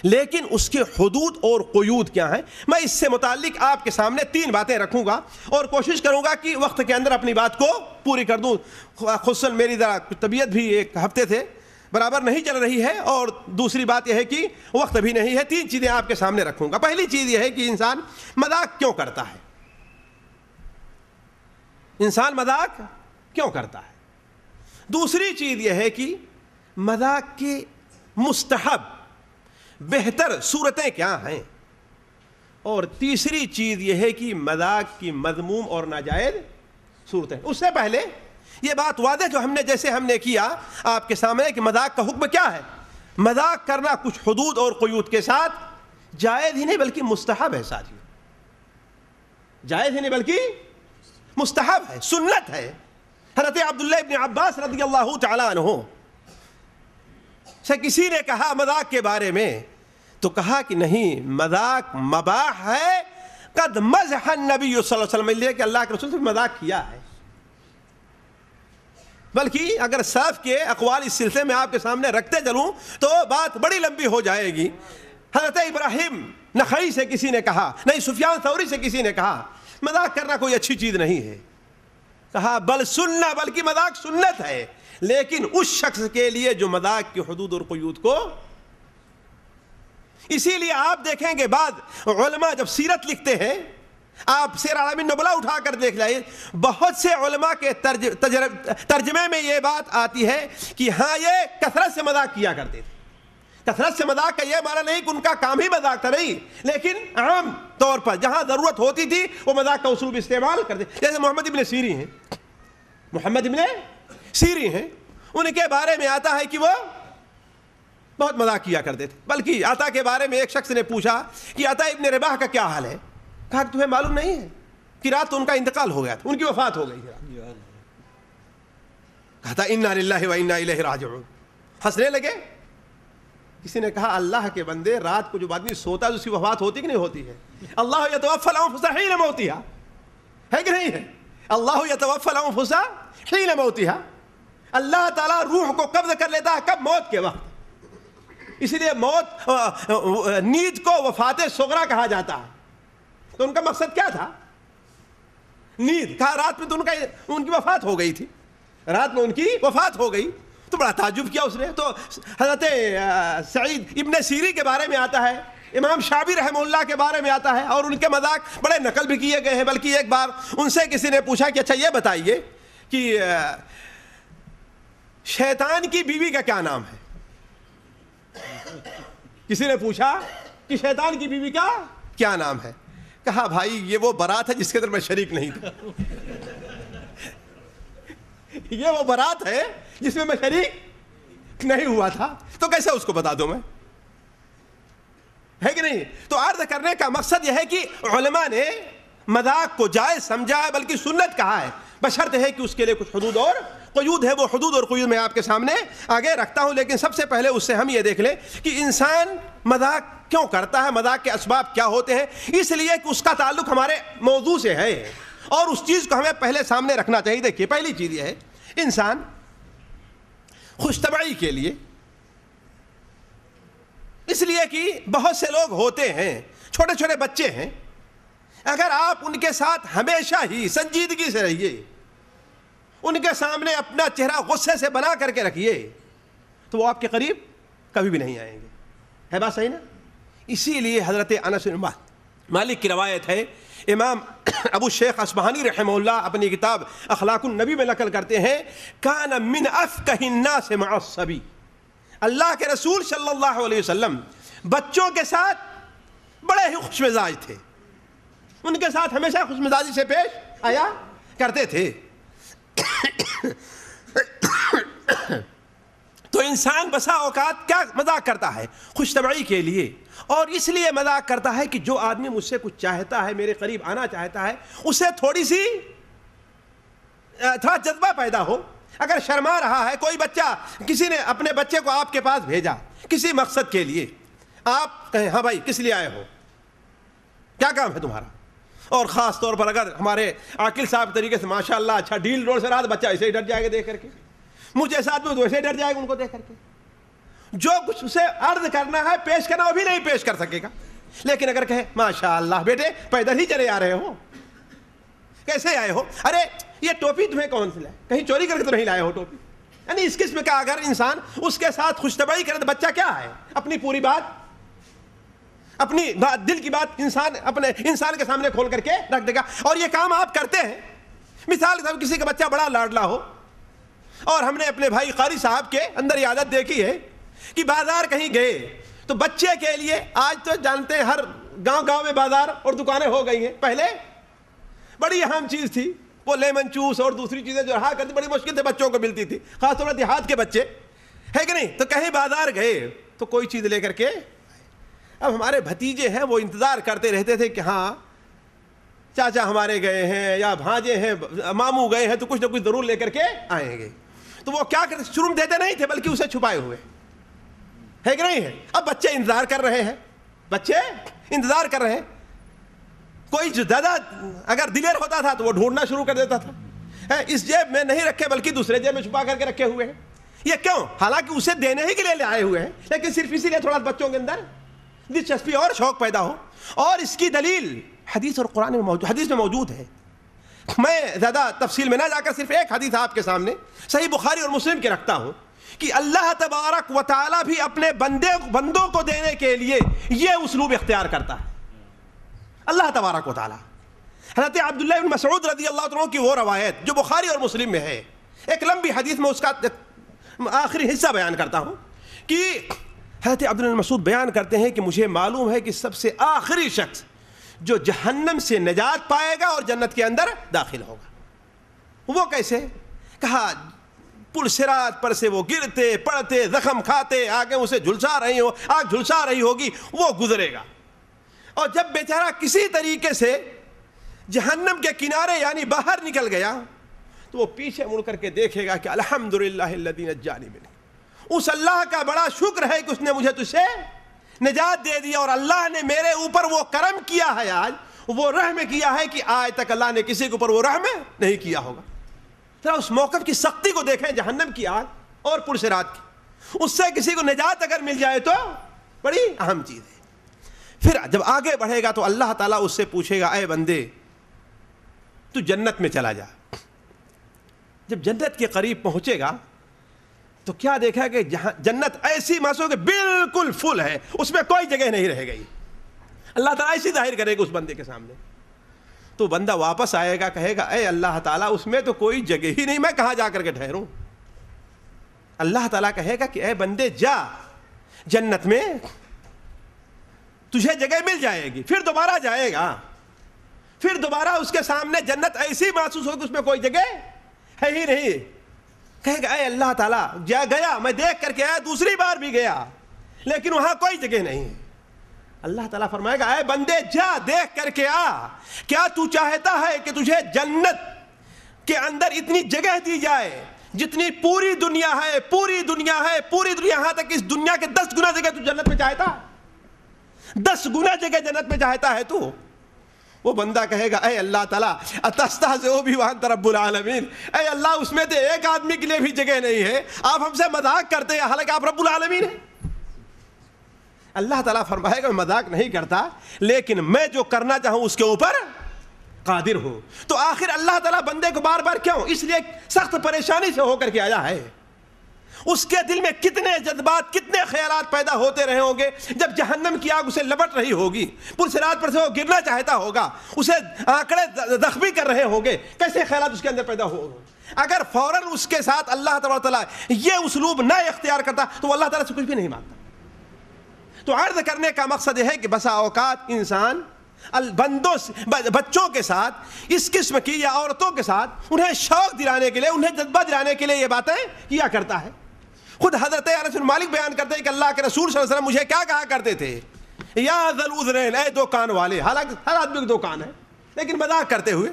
لیکن اس کے حدود اور قیود کیا ہیں؟ میں اس سے متعلق آپ کے سامنے 3 باتیں رکھوں گا اور کوشش کروں گا کہ وقت کے اندر اپنی بات کو پوری کر دوں. خصوصاً میری ذرا طبیعت بھی ایک ہفتے سے برابر نہیں چل رہی ہے، اور دوسری بات یہ ہے کہ وقت بھی نہیں ہے. 3 چیزیں آپ کے سامنے رکھوں گا. پہلی چیز یہ ہے کہ انسان مذاق کیوں کرتا ہے؟ انسان مذاق کیوں کرتا ہے؟ دوسری چیز یہ ہے کہ مذاق کی مستحب بہتر صورتیں کیا ہیں؟ اور تیسری چیز یہ ہے کہ مذاق کی مذموم اور ناجائز صورتیں. اس سے پہلے یہ بات واضح جو ہم نے کیا آپ کے سامنے کہ مذاق کا حکم کیا ہے؟ مذاق کرنا کچھ حدود اور قیود کے ساتھ جائز ہی نہیں بلکہ مستحب ہے ساتھیو، جائز ہی نہیں بلکہ مستحب ہے، سنت ہے۔ حضرت عبداللہ ابن عباس رضی اللہ تعالیٰ عنہ سے کسی نے کہا مذاق کے بارے میں، تو کہا کہ نہیں، مذاق مباح ہے، قد مزح النبی صلی اللہ علیہ وسلم، لے کہ اللہ کے رسول سے مذاق کیا ہے۔ بلکہ اگر سلف کے اقوال اس سلسلے میں آپ کے سامنے رکھتے چلوں تو بات بڑی لمبی ہو جائے گی۔ حضرت ابراہیم نخعی سے کسی نے کہا، نہیں سفیان ثوری سے کسی نے کہا مذاق کرنا کوئی اچھی چیز نہیں ہے، کہا بل سننا، بلکہ مذاق سنت ہے، لیکن اس شخص کے لیے جو مذاق کی حدود اور قیود کو، اسی لیے آپ دیکھیں گے بعد علماء جب سیرت لکھتے ہیں، آپ سیر اعلام النبلاء اٹھا کر دیکھ لائیں، بہت سے علماء کے ترجمے میں یہ بات آتی ہے کہ ہاں یہ کثرت سے مذاق کیا کرتے تھے۔ کثرت سے مذاق کا یہ معنی نہیں کہ ان کا کام ہی مذاق تھا، نہیں، لیکن عام طور پر جہاں ضرورت ہوتی تھی وہ مذاق کا اسلوب استعمال کرتے، جیسے محمد ابن سیرین ہیں، محمد ابن سیرین ہیں، ان کے بارے میں آتا ہے کہ وہ بہت مذاق کیا کرتے تھے۔ بلکہ عطا کے بارے میں ایک شخص نے پوچھا کہ عطا ابن رباح کا کیا حال ہے؟ کہا کہ تمہیں معلوم نہیں ہے کہ رات تو ان کا انتقال ہو گیا تھا، ان کی وفات ہو گئی تھی۔ کہا تھا انا للہ و انا الیہ راجعون، ہنسنے لگے۔ کسی نے کہا اللہ کے بندے، رات کو جو آدمی سوتا ہے اس کی وفات ہوتی کہ نہیں ہوتی ہے؟ اللہ یتوفی الانفس حین موتها، ہے کہ نہیں ہے؟ اللہ یتوفی الانفس حین موتها، اللہ تعالیٰ روح کو قبض کر لیتا ہے کب؟ موت کے وقت۔ اس لیے موت، نیند کو وفات صغرا کہا جاتا ہے۔ تو ان کا مقصد کیا تھا؟ نیند۔ کہا رات میں تو ان کی وفات ہو گئی تھی، رات میں ان کی وفات ہو گئی، تو بڑا تعجب کیا اس نے۔ تو حضرت سعید ابن سیری کے بارے میں آتا ہے، امام شعبی رحمہ اللہ کے بارے میں آتا ہے، اور ان کے مذاق بڑے نقل بھی کیے گئے ہیں۔ بلکہ ایک بار ان سے کسی نے پوچھا کہ اچھا یہ بتائیے کہ شیطان کی بیوی کا کیا نام ہے؟ کسی نے پوچھا کہ شیطان کی بیوی کا کیا نام ہے؟ کہا بھائی یہ وہ برات ہے جس کے اندر میں شریک نہیں تھا، یہ وہ برات ہے جس میں شریک نہیں ہوا تھا، تو کیسے اس کو بتا دوں میں، ہے کہ نہیں؟ تو عرض کرنے کا مقصد یہ ہے کہ علماء نے مذاق کو جائز سمجھا ہے، بلکہ سنت کہا ہے، بشرط ہے کہ اس کے لیے کچھ حدود اور قیود ہے۔ وہ حدود اور قیود میں آپ کے سامنے آگے رکھتا ہوں، لیکن سب سے پہلے اس سے ہم یہ دیکھ لیں کہ انسان مذاق کیوں کرتا ہے، مذاق کے اسباب کیا ہوتے ہیں۔ اس لیے کہ اس کا تعلق ہمارے موضوع سے ہے، اور اس چیز کو ہمیں پہلے سامنے رکھنا چاہیے۔ دیکھیے پہلی چیز یہ ہے، انسان خوش طبعی کے لیے، اس لیے کہ بہت سے لوگ ہوتے ہیں، چھوٹے چھوٹے بچے ہیں، اگر آپ ان کے ساتھ ہمیشہ ہی سنجیدگی سے رہیے، ان کے سامنے اپنا چہرہ غصے سے بنا کر کے رکھیے، تو وہ آپ کے قریب کبھی بھی نہیں آئیں گے۔ ہے بات صحیح نا؟ اسی لیے حضرت انس بن مالک کی روایت ہے، امام ابو شیخ اصبہانی رحمہ اللہ اپنی کتاب اخلاق النبی میں نقل کرتے ہیں، کان من افقہ الناس مع الصبی، اللہ کے رسول صلی اللہ علیہ وسلم بچوں کے ساتھ بڑے ہی خوش مزاج تھے، ان کے ساتھ ہمیشہ خوش مزاجی سے پیش آیا کرتے تھے۔ تو انسان بسا اوقات کیا مذاق کرتا ہے؟ خوش طبعی کے لیے، اور اس لیے مذاق کرتا ہے کہ جو آدمی مجھ سے کچھ چاہتا ہے، میرے قریب آنا چاہتا ہے، اسے تھوڑا جذبہ پیدا ہو۔ اگر شرما رہا ہے کوئی بچہ، کسی نے اپنے بچے کو آپ کے پاس بھیجا کسی مقصد کے لیے، آپ کہیں ہاں بھائی کس لیے آئے ہو، کیا کام ہے تمہارا؟ اور خاص طور پر اگر ہمارے عاقل صاحب طریقے سے ماشاءاللہ اچھا ڈیل روڈ سے رہا، بچہ ایسے ہی ڈر جائے گا دیکھ کر کے، مجھے ساتھ میں تو ایسے ہی ڈر جائے گا ان کو دیکھ کر کے۔ جو کچھ اسے عرض کرنا ہے، پیش کرنا، وہ بھی نہیں پیش کر سکے گا۔ لیکن اگر کہے ماشاءاللہ بیٹے پیدل ہی چلے آ رہے ہو، کیسے آئے ہو؟ ارے یہ ٹوپی تمہیں کون سے لائے؟ کہیں چوری کر کے تو نہیں لائے ہو ٹوپی؟ یعنی اس قسم کا اگر انسان اس کے ساتھ خوش طبعی کرے تو بچہ کیا ہے؟ اپنی پوری بات، اپنی دل کی بات انسان کے سامنے کھول کر کے رکھ دے گا۔ اور یہ کام آپ کرتے ہیں، مثال کے طور پر کسی کا بچہ بڑا لاڈلا ہو، اور ہم نے اپنے بھائی قاری صاحب کے اندر یہ عادت دیکھی ہے کہ بازار کہیں گئے تو بچے کے لیے، آج تو جانتے ہیں ہر گاؤں میں بازار اور دکانیں ہو گئی ہیں، پہلے بڑی اہم چیز تھی وہ لیمن جوس اور دوسری چیزیں جو رہا کرتی، بڑی مشکل سے بچوں کو ملتی تھی، خاص طور پر دیہات کے بچے، ہے کہ نہیں؟ تو کہیں بازار گئے تو کوئی چیز لے کر کے. اب ہمارے بھتیجے ہیں وہ انتظار کرتے رہتے تھے کہ ہاں چاچا ہمارے گئے ہیں یا بھانجے ہیں ماموں گئے ہیں تو کچھ نہ کچھ ضرور لے کر کے آئیں گے. تو وہ کیا کرتے, شروع دیتے نہیں تھے بلکہ اسے چھپائے ہوئے, ہے کہ نہیں ہے. اب بچے انتظار کر رہے ہیں, بچے انتظار کر رہے ہیں. کوئی جو زیادہ اگر دلیر ہوتا تھا تو وہ ڈھونڈنا شروع کر دیتا تھا, اس جیب میں نہیں رکھے بلکہ دوسرے جیب میں چھپا کر کے رکھے ہوئے ہیں. یہ کیوں؟ حالانکہ اسے دینے ہی کے لیے لے آئے ہوئے ہیں, لیکن صرف اسی لیے تھوڑا بچوں کے اندر دلچسپی اور شوق پیدا ہو. اور اس کی دلیل حدیث اور قرآن میں موجود, حدیث میں موجود ہے. میں زیادہ تفصیل میں نہ جا کر صرف ایک حدیث آپ کے سامنے صحیح بخاری اور مسلم کے رکھتا ہوں کہ اللہ تبارک و تعالیٰ بھی اپنے بندوں کو دینے کے لیے یہ اسلوب اختیار کرتا ہے. اللہ تبارک و تعالیٰ, حضرت عبداللہ بن مسعود رضی اللہ عنہ کی وہ روایت جو بخاری اور مسلم میں ہے, ایک لمبی حدیث میں اس کا آخری حصہ بیان کرتا ہوں کہ حضرت عبداللہ بن مسعود بیان کرتے ہیں کہ مجھے معلوم ہے کہ سب سے آخری شخص جو جہنم سے نجات پائے گا اور جنت کے اندر داخل ہوگا. وہ کیسے؟ کہا پل صراط پر سے وہ گرتے پڑتے زخم کھاتے, آگے اسے جھلسا رہی ہوگی, وہ گزرے گا. اور جب بیچارہ کسی طریقے سے جہنم کے کنارے یعنی باہر نکل گیا تو وہ پیچھے مڑ کر کے دیکھے گا کہ الحمدللہ الذی نجانی من, اس اللہ کا بڑا شکر ہے کہ اس نے مجھے تجھ سے نجات دے دیا, اور اللہ نے میرے اوپر وہ کرم کیا ہے, آج وہ رحم کیا ہے کہ آج تک اللہ نے کسی کے اوپر وہ رحم نہیں کیا ہوگا. ذرا اس موقف کی سختی کو دیکھیں, جہنم کی آگ اور پرسرات کی, اس سے کسی کو نجات اگر مل جائے تو بڑی اہم چیز ہے. پھر جب آگے بڑھے گا تو اللہ تعالیٰ اس سے پوچھے گا اے بندے تو جنت میں چلا جا. جب جنت کے قریب پہنچے گا تو کیا دیکھا کہ جنت ایسی محسوس کہ بالکل فل ہے, اس میں کوئی جگہ نہیں رہ گئی. اللہ تعالیٰ ایسی ظاہر کرے گا اس بندے کے سامنے. تو بندہ واپس آئے گا, کہے گا اے اللہ تعالیٰ اس میں تو کوئی جگہ ہی نہیں, میں کہاں جا کر کے ٹھہروں. اللہ تعالیٰ کہے گا کہ اے بندے جا جنت میں, تجھے جگہ مل جائے گی. پھر دوبارہ جائے گا, پھر دوبارہ اس کے سامنے جنت ایسی محسوس ہوگی اس میں کوئی جگہ ہے ہی نہیں. کہے گا اے اللہ تعالیٰ گیا, میں دیکھ کر کے آیا, دوسری بار بھی گیا, لیکن وہاں کوئی جگہ نہیں ہے. اللہ تعالیٰ فرمائے گا اے بندے جا دیکھ کر کے آ, کیا تو چاہتا ہے کہ تجھے جنت کے اندر اتنی جگہ دی جائے جتنی پوری دنیا ہے, پوری دنیا ہے, پوری دنیا, یہاں تک اس دنیا کے 10 گنا جگہ تو جنت میں چاہتا, 10 گنا جگہ جنت میں چاہتا ہے تو. وہ بندہ کہے گا اے اللہ تعالیٰ اتستہزئ بی وانت رب العالمین, اے اللہ اس میں تو ایک آدمی کے لیے بھی جگہ نہیں ہے, آپ ہم سے مذاق کرتے ہیں حالانکہ آپ رب العالمین ہیں. اللہ تعالیٰ فرمائے گا میں مذاق نہیں کرتا, لیکن میں جو کرنا چاہوں اس کے اوپر قادر ہوں. تو آخر اللہ تعالیٰ بندے کو بار بار کیوں؟ اس لیے سخت پریشانی سے ہو کر کے آیا ہے. اس کے دل میں کتنے جذبات, کتنے خیالات پیدا ہوتے رہے ہوں گے جب جہنم کی آگ اسے لپٹ رہی ہوگی, پرسرات پر سے وہ گرنا چاہتا ہوگا, اسے آنکڑے زخمی کر رہے ہوں گے, کیسے خیالات اس کے اندر پیدا ہو. اگر فوراً اس کے ساتھ اللہ تبارک و تعالیٰ یہ اسلوب نہ اختیار کرتا تو وہ اللہ تعالیٰ سے کچھ بھی نہیں مانگتا. تو عرض کرنے کا مقصد یہ ہے کہ بسا اوقات انسان بچوں کے ساتھ اس قسم کی یا عورتوں کے ساتھ انہیں شوق دلانے کے لیے, انہیں جذبہ دلانے کے لیے یہ باتیں کیا کرتا ہے. خود حضرت انس بن مالک بیان کرتے ہیں کہ اللہ کے رسول صلی اللہ علیہ وسلم مجھے کیا کہا کرتے تھے, یا ذل اذنین, اے دو کان والے. حالانکہ ہر آدمی کے دو کان ہیں, لیکن مذاق کرتے ہوئے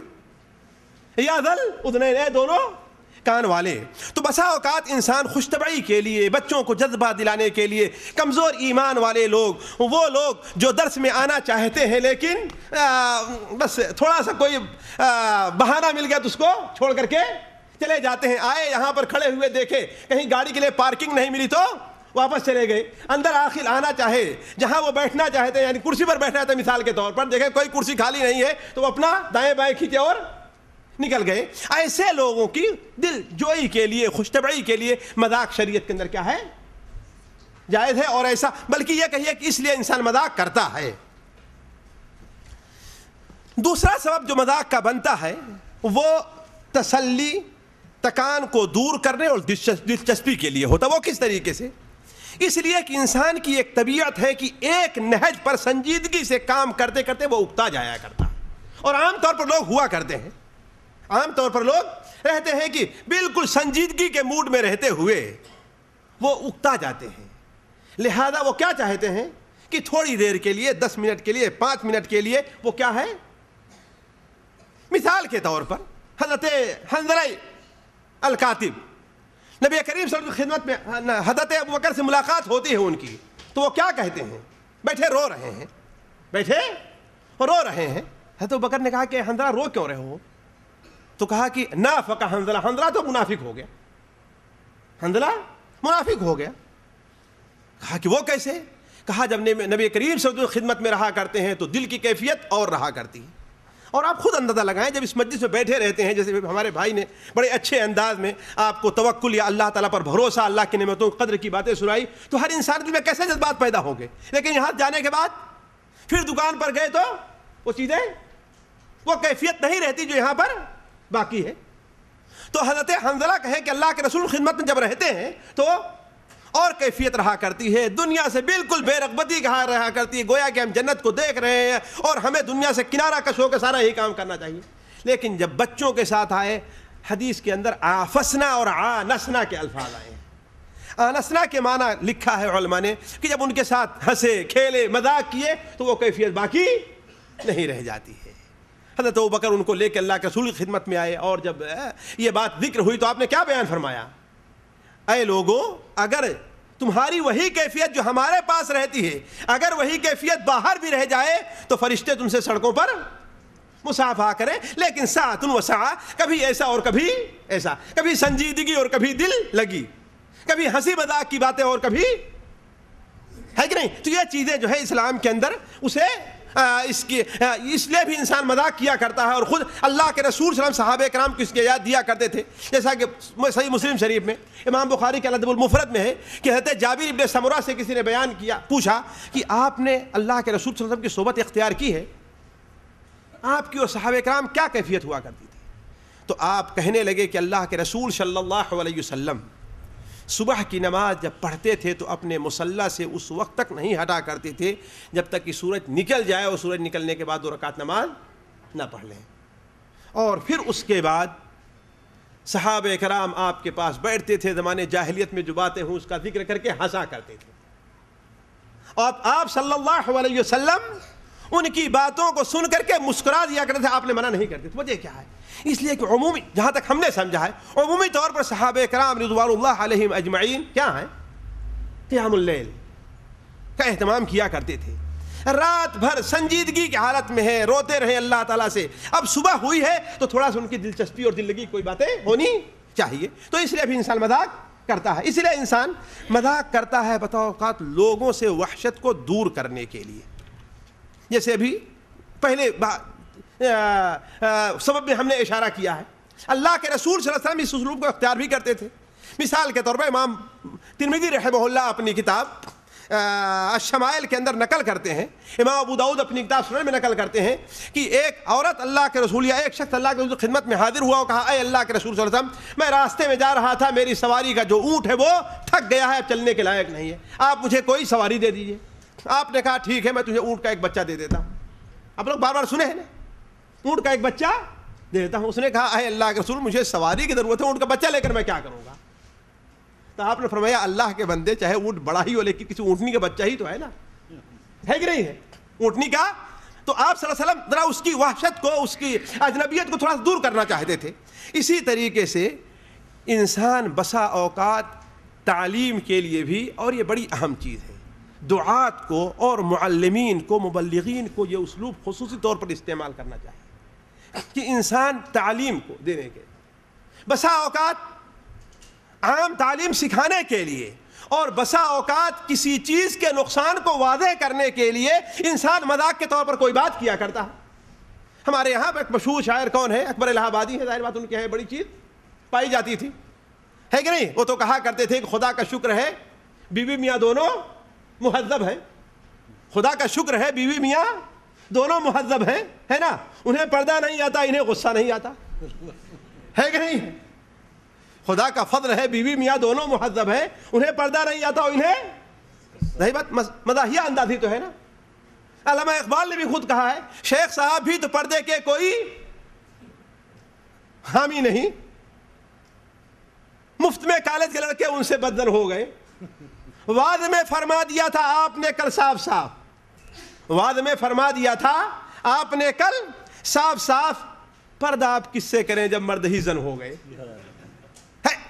یا ذل اذنین, اے دونوں کان والے. تو بسا اوقات انسان خوش طبعی کے لیے, بچوں کو جذبہ دلانے کے لیے, کمزور ایمان والے لوگ, وہ لوگ جو درس میں آنا چاہتے ہیں لیکن بس تھوڑا سا کوئی بہانہ مل گیا تو اس کو چھوڑ کر کے چلے جاتے ہیں. آئے یہاں پر کھڑے ہوئے دیکھے کہیں گاڑی کے لیے پارکنگ نہیں ملی تو واپس چلے گئے. اندر آخر آنا چاہے, جہاں وہ بیٹھنا چاہتے ہیں یعنی کرسی پر بیٹھنا تھا مثال کے طور پر, دیکھیں کوئی کرسی خالی نہیں ہے تو وہ اپنا دائیں بائیں کھینچے اور نکل گئے. ایسے لوگوں کی دل جوئی کے لیے, خوش طبعی کے لیے مذاق شریعت کے اندر کیا ہے, جائز ہے. اور ایسا بلکہ یہ کہیے کہ اس لیے انسان مذاق کرتا ہے. دوسرا سبب جو مذاق کا بنتا ہے وہ تسلی, تکان کو دور کرنے اور دلچسپی کے لیے ہوتا. وہ کس طریقے سے؟ اس لیے کہ انسان کی ایک طبیعت ہے کہ ایک نہج پر سنجیدگی سے کام کرتے کرتے وہ اکتا جایا کرتا. اور عام طور پر لوگ ہوا کرتے ہیں, عام طور پر لوگ رہتے ہیں کہ بالکل سنجیدگی کے موڈ میں رہتے ہوئے وہ اکتا جاتے ہیں. لہذا وہ کیا چاہتے ہیں کہ تھوڑی دیر کے لیے 10 منٹ کے لیے 5 منٹ کے لیے وہ کیا ہے. مثال کے طور پر حضرت حنظلہ الکاتب نبی کریم صلی اللہ علیہ وسلم کی خدمت میں حضرت ابوبکر سے ملاقات ہوتی ہے ان کی, تو وہ کیا کہتے ہیں؟ بیٹھے رو رہے ہیں, بیٹھے رو رہے ہیں. حضرت ابوبکر نے کہا کہ حنظلہ رو کیوں رہے ہو؟ تو کہا کہ نافق حنظلہ, حنظلہ تو منافق ہو گیا, حنظلہ منافق ہو گیا. کہا کہ وہ کیسے؟ کہا جب نبی کریم صلی اللہ علیہ وسلم خدمت میں رہا کرتے ہیں تو دل کی کیفیت اور رہا کرتی ہے. اور آپ خود اندازہ لگائیں, جب اس مجلس میں بیٹھے رہتے ہیں, جیسے ہمارے بھائی نے بڑے اچھے انداز میں آپ کو توکل یا اللہ تعالیٰ پر بھروسہ, اللہ کی نعمتوں قدر کی باتیں سنائی, تو ہر انسان دل میں کیسے جذبات پیدا ہوں گے. لیکن یہاں جانے کے بعد پھر دکان پر گئے تو وہ چیزیں, وہ کیفیت نہیں رہتی جو یہاں پر باقی ہے. تو حضرت حنظلہ کہیں کہ اللہ کے رسول خدمت میں جب رہتے ہیں تو اور کیفیت رہا کرتی ہے, دنیا سے بالکل بے رغبتی کہاں رہا کرتی ہے, گویا کہ ہم جنت کو دیکھ رہے ہیں اور ہمیں دنیا سے کنارہ کش ہو کے سارا یہی کام کرنا چاہیے. لیکن جب بچوں کے ساتھ آئے, حدیث کے اندر آفسنا اور آنسنا کے الفاظ آئے ہیں. آنسنا کے معنی لکھا ہے علماء نے کہ جب ان کے ساتھ ہنسے کھیلے مذاق کیے تو وہ کیفیت باقی نہیں رہ جاتی ہے. حضرت ابوبکر ان کو لے کے اللہ کے رسول کی خدمت میں آئے, اور جب یہ بات ذکر ہوئی تو آپ نے کیا بیان فرمایا؟ اے لوگوں, اگر تمہاری وہی کیفیت جو ہمارے پاس رہتی ہے, اگر وہی کیفیت باہر بھی رہ جائے تو فرشتے تم سے سڑکوں پر مصافحہ کریں, لیکن ساعۃ و ساعہ, کبھی ایسا اور کبھی ایسا, کبھی سنجیدگی اور کبھی دل لگی, کبھی ہنسی مذاق کی باتیں اور کبھی, ہے کہ نہیں؟ تو یہ چیزیں جو ہے اسلام کے اندر اسے اس لیے بھی انسان مذاق کیا کرتا ہے. اور خود اللہ کے رسول صلی اللہ علیہ وسلم صحابہ کرام کو اس کی یاد دیا کرتے تھے, جیسا کہ صحیح مسلم شریف میں, امام بخاری کے الادب المفرد میں ہے کہ حضرت جابر ابن سمرہ سے کسی نے بیان کیا, پوچھا کہ آپ نے اللہ کے رسول صلی اللہ علیہ وسلم کی صحبت اختیار کی ہے, آپ کی اور صحابہ کرام کیا کیفیت ہوا کرتی تھی؟ تو آپ کہنے لگے کہ اللہ کے رسول صلی اللہ علیہ وسلم صبح کی نماز جب پڑھتے تھے تو اپنے مصلی سے اس وقت تک نہیں ہٹا کرتے تھے جب تک کہ سورج نکل جائے, اور سورج نکلنے کے بعد 2 رکعت نماز نہ پڑھ لیں. اور پھر اس کے بعد صحابہ کرام آپ کے پاس بیٹھتے تھے, زمانے جاہلیت میں جو باتیں ہوں اس کا ذکر کر کے ہنسا کرتے تھے, اور آپ صلی اللہ علیہ وسلم ان کی باتوں کو سن کر کے مسکرا دیا کرتے تھے, آپ نے منع نہیں کرتے تھے. وجہ کیا ہے؟ اس لیے کہ عمومی, جہاں تک ہم نے سمجھا ہے, عمومی طور پر صحابہ کرام رضوان اللہ علیہم اجمعین کیا ہیں؟ قیام اللیل کا اہتمام کیا کرتے تھے, رات بھر سنجیدگی کی حالت میں ہے, روتے رہے اللہ تعالیٰ سے. اب صبح ہوئی ہے تو تھوڑا سا ان کی دلچسپی اور دل لگی کوئی باتیں ہونی چاہیے, تو اس لیے بھی انسان مذاق کرتا ہے. اس لیے انسان مذاق کرتا ہے بطور اوقات لوگوں سے وحشت کو دور کرنے کے لیے. جیسے ابھی پہلے سبب میں ہم نے اشارہ کیا ہے, اللہ کے رسول صلی اللہ علیہ وسلم اس اسلوب کو اختیار بھی کرتے تھے. مثال کے طور پر امام ترمذی رحمہ اللہ اپنی کتاب الشمائل کے اندر نقل کرتے ہیں, امام ابو داؤد اپنی کتاب سنن میں نقل کرتے ہیں کہ ایک عورت اللہ کے رسول یا ایک شخص اللہ کے رسول خدمت میں حاضر ہوا اور کہا, اے اللہ کے رسول صلی اللہ علیہ وسلم, میں راستے میں جا رہا تھا, میری سواری کا جو اونٹ ہے وہ تھک گیا ہے, اب چلنے کے لائق نہیں ہے, آپ مجھے کوئی سواری دے دیجیے. آپ نے کہا ٹھیک ہے, میں تجھے اونٹ کا ایک بچہ دے دیتا ہوں. آپ لوگ بار بار سنے ہیں نا, اونٹ کا ایک بچہ دے دیتا ہوں. اس نے کہا, اے اللہ کے رسول, مجھے سواری کی ضرورت ہے, اونٹ کا بچہ لے کر میں کیا کروں گا؟ تو آپ نے فرمایا, اللہ کے بندے, چاہے اونٹ بڑا ہی ہو لیکن کسی اونٹنی کا بچہ ہی تو ہے نا, ہے کہ نہیں ہے اونٹنی کا. تو آپ صلی اللہ علیہ وسلم ذرا اس کی وحشت کو, اس کی اجنبیت کو تھوڑا سا دور کرنا چاہتے تھے. اسی طریقے سے انسان بسا اوقات تعلیم کے لیے بھی, اور یہ بڑی اہم چیز ہے, دعات کو اور معلمین کو, مبلغین کو یہ اسلوب خصوصی طور پر استعمال کرنا چاہیے کہ انسان تعلیم کو دینے کے, بسا اوقات عام تعلیم سکھانے کے لیے اور بسا اوقات کسی چیز کے نقصان کو واضح کرنے کے لیے انسان مذاق کے طور پر کوئی بات کیا کرتا ہے. ہمارے یہاں پر ایک مشہور شاعر کون ہے؟ اکبر الہ آبادی ہے, ظاہر بات ان کے یہاں بڑی چیز پائی جاتی تھی, ہے کہ نہیں؟ وہ تو کہا کرتے تھے کہ خدا کا شکر ہے بیوی میاں دونوں مہذب ہیں, خدا کا شکر ہے بیوی میاں دونوں مہذب ہیں, ہے نا, انہیں پردہ نہیں آتا, انہیں غصہ نہیں آتا, ہے کہ نہیں؟ خدا کا فضل ہے بیوی میاں دونوں مہذب ہیں, انہیں پردہ نہیں آتا اور انہیں, ظاہر بات مزاحیہ انداز ہی تو ہے نا. علامہ اقبال نے بھی خود کہا ہے, شیخ صاحب بھی تو پردے کے کوئی حامی نہیں, مفت میں کالج کے لڑکے ان سے بدزن ہو گئے, وعد میں فرما دیا تھا آپ نے کل صاف صاف، وعد میں فرما دیا تھا آپ نے کل صاف صاف، پردہ آپ کس سے کریں جب مرد ہی زن ہو گئے؟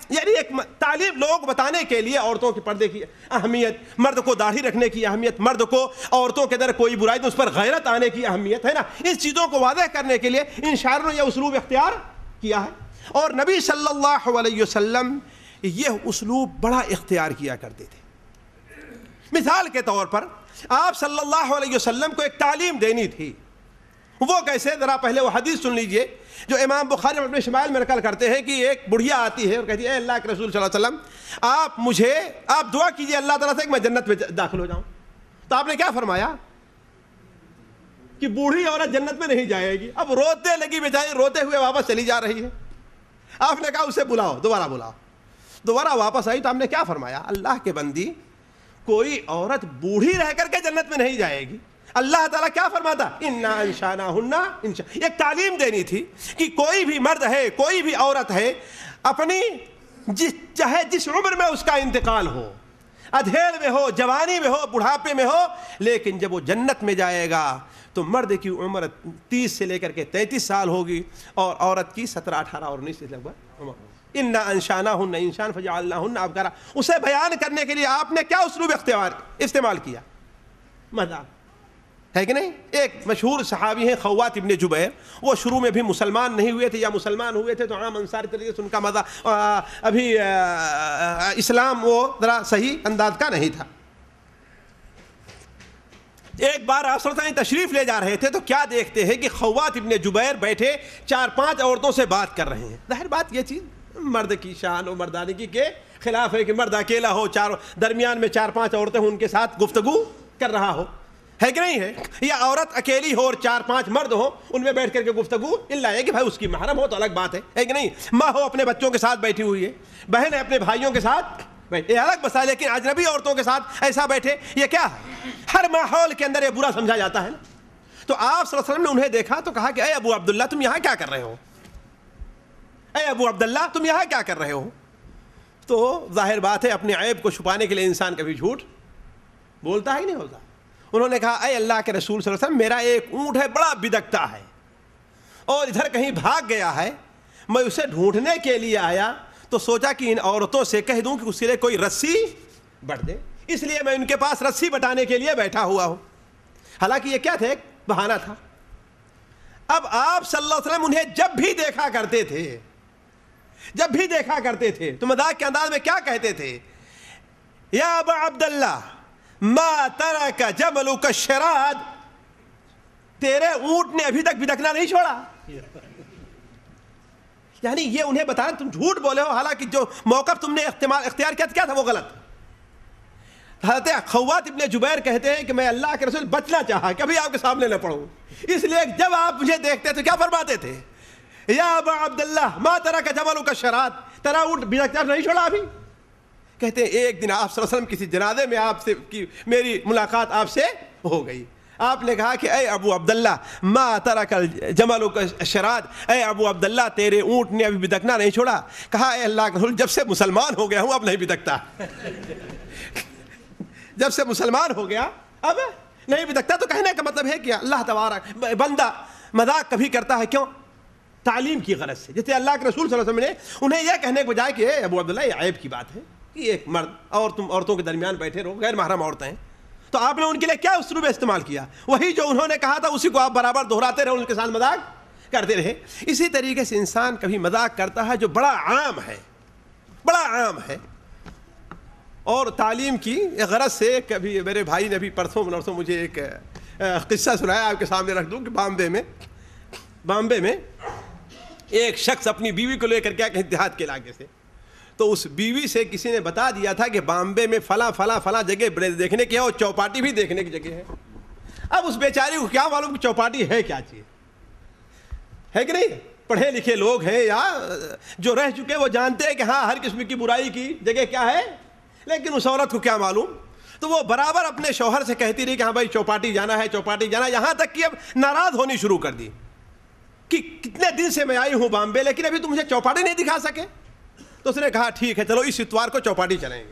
یعنی ایک تعلیم لوگ بتانے کے لیے عورتوں کے پردے کی اہمیت، مرد کو داڑھی رکھنے کی اہمیت، مرد کو عورتوں کے اندر کوئی برائی تو اس پر غیرت آنے کی اہمیت ہے نا، اس چیزوں کو واضح کرنے کے لیے ان شاعروں نے یہ اسلوب اختیار کیا ہے. اور نبی صلی اللہ علیہ وسلم یہ اسلوب بڑا اختیار کیا کرتے تھے. مثال کے طور پر آپ صلی اللہ علیہ وسلم کو ایک تعلیم دینی تھی. وہ کیسے؟ ذرا پہلے وہ حدیث سن لیجئے جو امام بخاری اپنے شمائل میں نقل کرتے ہیں کہ ایک بڑھیا آتی ہے اور کہتی ہے اے اللہ کے رسول صلی اللہ علیہ وسلم آپ دعا کیجئے اللہ تعالیٰ سے کہ میں جنت میں داخل ہو جاؤں. تو آپ نے کیا فرمایا کہ بوڑھی عورت جنت میں نہیں جائے گی. اب روتے لگی بیچاری، روتے ہوئے واپس چلی جا رہی ہے. آپ نے کہا اسے بلاؤ، دوبارہ بلاؤ. دوبارہ واپس آئی تو آپ نے کیا فرمایا؟ اللہ کے بندی، کوئی عورت بوڑھی رہ کر کے جنت میں نہیں جائے گی. اللہ تعالیٰ کیا فرماتا؟ انا انشاناہن انشاء. ایک تعلیم دینی تھی کہ کوئی بھی مرد ہے، کوئی بھی عورت ہے، اپنی چاہے جس عمر میں اس کا انتقال ہو، ادھیڑ میں ہو، جوانی میں ہو، بڑھاپے میں ہو، لیکن جب وہ جنت میں جائے گا تو مرد کی عمر 30 سے لے کر کے 33 سال ہوگی اور عورت کی 17 18 اور 19 سے لگ بھگ عمر. انا انشاناہن انشان فجعلناہن ابکارا. اسے بیان کرنے کے لیے آپ نے کیا اسلوب استعمال کیا؟ مذاق ہے کہ نہیں؟ ایک مشہور صحابی ہیں خوات ابن جبیر، وہ شروع میں بھی مسلمان نہیں ہوئے تھے، یا مسلمان ہوئے تھے تو عام انصاری طریقے سے ان کا مذاق ابھی اسلام وہ ذرا صحیح انداز کا نہیں تھا. ایک بار آپ صلی اللہ علیہ وسلم تشریف لے جا رہے تھے تو کیا دیکھتے ہیں کہ خوات ابن جبیر بیٹھے 4-5 عورتوں سے بات کر رہے ہیں. ظاہر بات یہ چیز مرد کی شان و مردانگی کے خلاف ہے کہ مرد اکیلا ہو، درمیان میں 4-5 عورتیں ہوں، ان کے ساتھ گفتگو کر رہا ہو، ہے کہ نہیں ہے؟ یا عورت اکیلی ہو اور 4-5 مرد ہو، ان میں بیٹھ کر کے گفتگو، اللہ ہے کہ بھائی اس کی محرم ہو تو الگ بات ہے کہ نہیں؟ ماں ہو اپنے بچوں کے ساتھ بیٹھی ہوئی ہے، بہن ہے اپنے بھائیوں کے ساتھ بیٹھے، یہ الگ مسئلہ ہے. لیکن اجنبی عورتوں کے ساتھ ایسا بیٹھے، یہ کیا ہے؟ ہر ماحول کے اندر یہ برا سمجھا جاتا ہے نا. تو آپ صلی اللہ علیہ وسلم نے انہیں دیکھا تو کہا کہ اے ابو عبداللہ تم یہاں کیا کر رہے ہو؟ اے ابو عبداللہ تم یہاں کیا کر رہے ہو؟ تو ظاہر بات ہے اپنے عیب کو چھپانے کے لیے انسان کبھی جھوٹ بولتا ہے کہ نہیں ہوتا. انہوں نے کہا اے اللہ کے رسول صلی اللہ علیہ وسلم میرا ایک اونٹ ہے بڑا بدکتا ہے اور ادھر کہیں بھاگ گیا ہے، میں اسے ڈھونڈنے کے لیے آیا تو سوچا کہ ان عورتوں سے کہہ دوں کہ اس کے لیے کوئی رسی بٹ دے، اس لیے میں ان کے پاس رسی بٹانے کے لیے بیٹھا ہوا ہوں. حالانکہ یہ کیا تھا؟ ایک بہانہ تھا. اب آپ صلی اللہ علیہ وسلم انہیں جب بھی دیکھا کرتے تھے تو مذاق کے انداز میں کیا کہتے تھے؟ یا ابا عبداللہ ما ترک جملک الشراد، تیرے اونٹ نے ابھی تک بھدکنا نہیں چھوڑا. یعنی یہ انہیں بتانا تم جھوٹ بولے ہو، حالانکہ جو موقف تم نے اختیار کیا تھا وہ غلط. حضرت خوات ابن جبیر کہتے ہیں کہ میں اللہ کے رسول بچنا چاہا کبھی آپ کے سامنے نہ پڑھوں، اس لیے جب آپ مجھے دیکھتے تو کیا فرماتے تھے؟ یا ابا عبداللہ ما ترک جملک الشراد، تیرا اونٹ بھدکنا نہیں چھوڑا ابھی. کہتے ہیں ایک دن آپ صلی اللہ علیہ وسلم کسی جنازے میں آپ سے میری ملاقات آپ سے ہو گئی. آپ نے کہا کہ اے ابو عبداللہ ما ترک جملک الشراد، اے ابو عبداللہ تیرے اونٹ نے ابھی بدکنا نہیں چھوڑا. کہا اے اللہ کے رسول جب سے مسلمان ہو گیا ہوں اب نہیں بدکتا. جب سے مسلمان ہو گیا اب نہیں بدکتا. تو کہنے کا مطلب ہے کہ اللہ تبارک بندہ مذاق کبھی کرتا ہے، کیوں؟ تعلیم کی غرض سے. جیسے اللہ کے رسول صلی اللہ علیہ وسلم نے انہیں یہ کہنے کے بجائے کہ اے ابو عبداللہ یہ عیب کی بات ہے کہ ایک مرد اور تم عورتوں کے درمیان بیٹھے رہو، غیر محرم عورتیں ہیں، تو آپ نے ان کے لیے کیا اسلوب استعمال کیا؟ وہی جو انہوں نے کہا تھا اسی کو آپ برابر دہراتے رہے، ان کے ساتھ مذاق کرتے رہے. اسی طریقے سے انسان کبھی مذاق کرتا ہے جو بڑا عام ہے. اور تعلیم کی غرض سے کبھی میرے بھائی نے بھی پرسوں مجھے ایک قصہ سنایا، آپ کے سامنے رکھ دوں کہ بامبے میں ایک شخص اپنی بیوی کو لے کر کیا کہ دیہات کے علاقے سے، تو اس بیوی سے کسی نے بتا دیا تھا کہ بامبے میں فلاں جگہ دیکھنے کی ہے اور چوپاٹی بھی دیکھنے کی جگہ ہے. اب اس بیچاری کو کیا معلوم کہ چوپاٹی ہے کیا چیز، ہے کہ نہیں؟ پڑھے لکھے لوگ ہیں یا جو رہ چکے وہ جانتے ہیں کہ ہاں ہر قسم کی برائی کی جگہ کیا ہے، لیکن اس عورت کو کیا معلوم. تو وہ برابر اپنے شوہر سے کہتی رہی کہ ہاں بھائی چوپاٹی جانا ہے، یہاں تک کہ اب ناراض ہونی شروع کر دی کہ کتنے دن سے میں آئی ہوں بامبے لیکن ابھی تم مجھے چوپاٹی نہیں دکھا سکے. تو اس نے کہا ٹھیک ہے چلو اس اتوار کو چوپاٹی چلیں گے.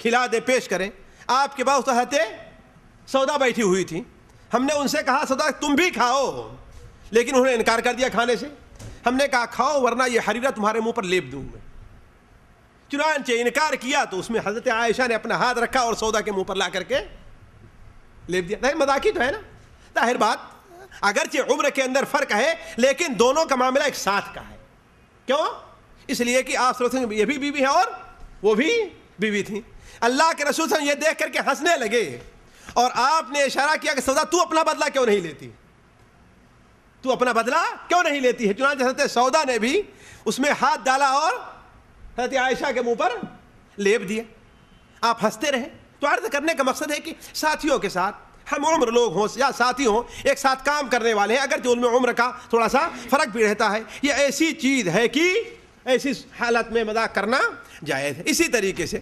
کھلا دیں، پیش کریں. آپ کے پاس حضرت سودا بیٹھی ہوئی تھی. ہم نے ان سے کہا سودا تم بھی کھاؤ، لیکن انہوں نے انکار کر دیا کھانے سے. ہم نے کہا کھاؤ ورنہ یہ حریرہ تمہارے منہ پر لیپ دوں میں. چنانچہ انکار کیا تو اس میں حضرت عائشہ نے اپنا ہاتھ رکھا اور سودا کے منہ پر لا کر کے لیپ دیا. ظاہر مذاقی تو ہے نا. ظاہر بات اگرچہ عمر کے اندر فرق ہے لیکن دونوں کا معاملہ ایک ساتھ کا ہے. کیوں؟ اس لیے کہ آپ صلی اللہ علیہ وسلم یہ بھی بیوی ہے اور وہ بھی بیوی تھی. اللہ کے رسول صلی اللہ علیہ وسلم یہ دیکھ کر کے ہنسنے لگے اور آپ نے اشارہ کیا کہ سودا تو اپنا بدلہ کیوں نہیں لیتی، تو اپنا بدلہ کیوں نہیں لیتی ہے. چنانچہ حضرت سودا نے بھی اس میں ہاتھ ڈالا اور حضرت عائشہ کے منہ پر لیپ دیا. آپ ہنستے رہے. تو عرض کرنے کا مقصد ہے کہ ساتھیوں کے ساتھ، ہم عمر لوگ ہوں یا ساتھی ہوں، ایک ساتھ کام کرنے والے ہیں، اگرچہ ان میں عمر کا تھوڑا سا فرق بھی رہتا ہے، یہ ایسی چیز ہے کہ ایسی حالت میں مذاق کرنا جائز ہے. اسی طریقے سے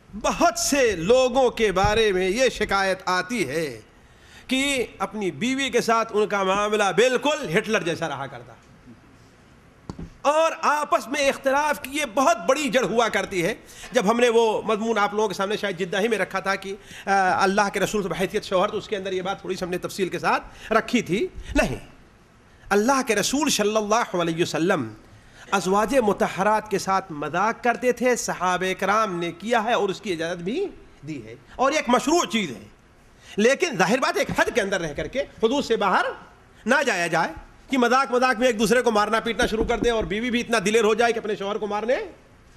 بہت سے لوگوں کے بارے میں یہ شکایت آتی ہے کہ اپنی بیوی کے ساتھ ان کا معاملہ بالکل ہٹلر جیسا رہا کرتا اور آپس میں اختلاف کی یہ بہت بڑی جڑ ہوا کرتی ہے. جب ہم نے وہ مضمون آپ لوگوں کے سامنے شاید جدہ ہی میں رکھا تھا کہ اللہ کے رسول سے بحیثیت شوہر، تو اس کے اندر یہ بات تھوڑی سی ہم نے تفصیل کے ساتھ رکھی تھی. نہیں، اللہ کے رسول صلی اللہ علیہ وسلم ازواج مطہرات کے ساتھ مذاق کرتے تھے. صحابہ کرام نے کیا ہے اور اس کی اجازت بھی دی ہے اور ایک مشروع چیز ہے. لیکن ظاہر بات ایک حد کے اندر رہ کر کے حدود سے باہر نہ جایا جائے کہ مذاق میں ایک دوسرے کو مارنا پیٹنا شروع کر دیں اور بیوی بھی اتنا دلیر ہو جائے کہ اپنے شوہر کو مارنے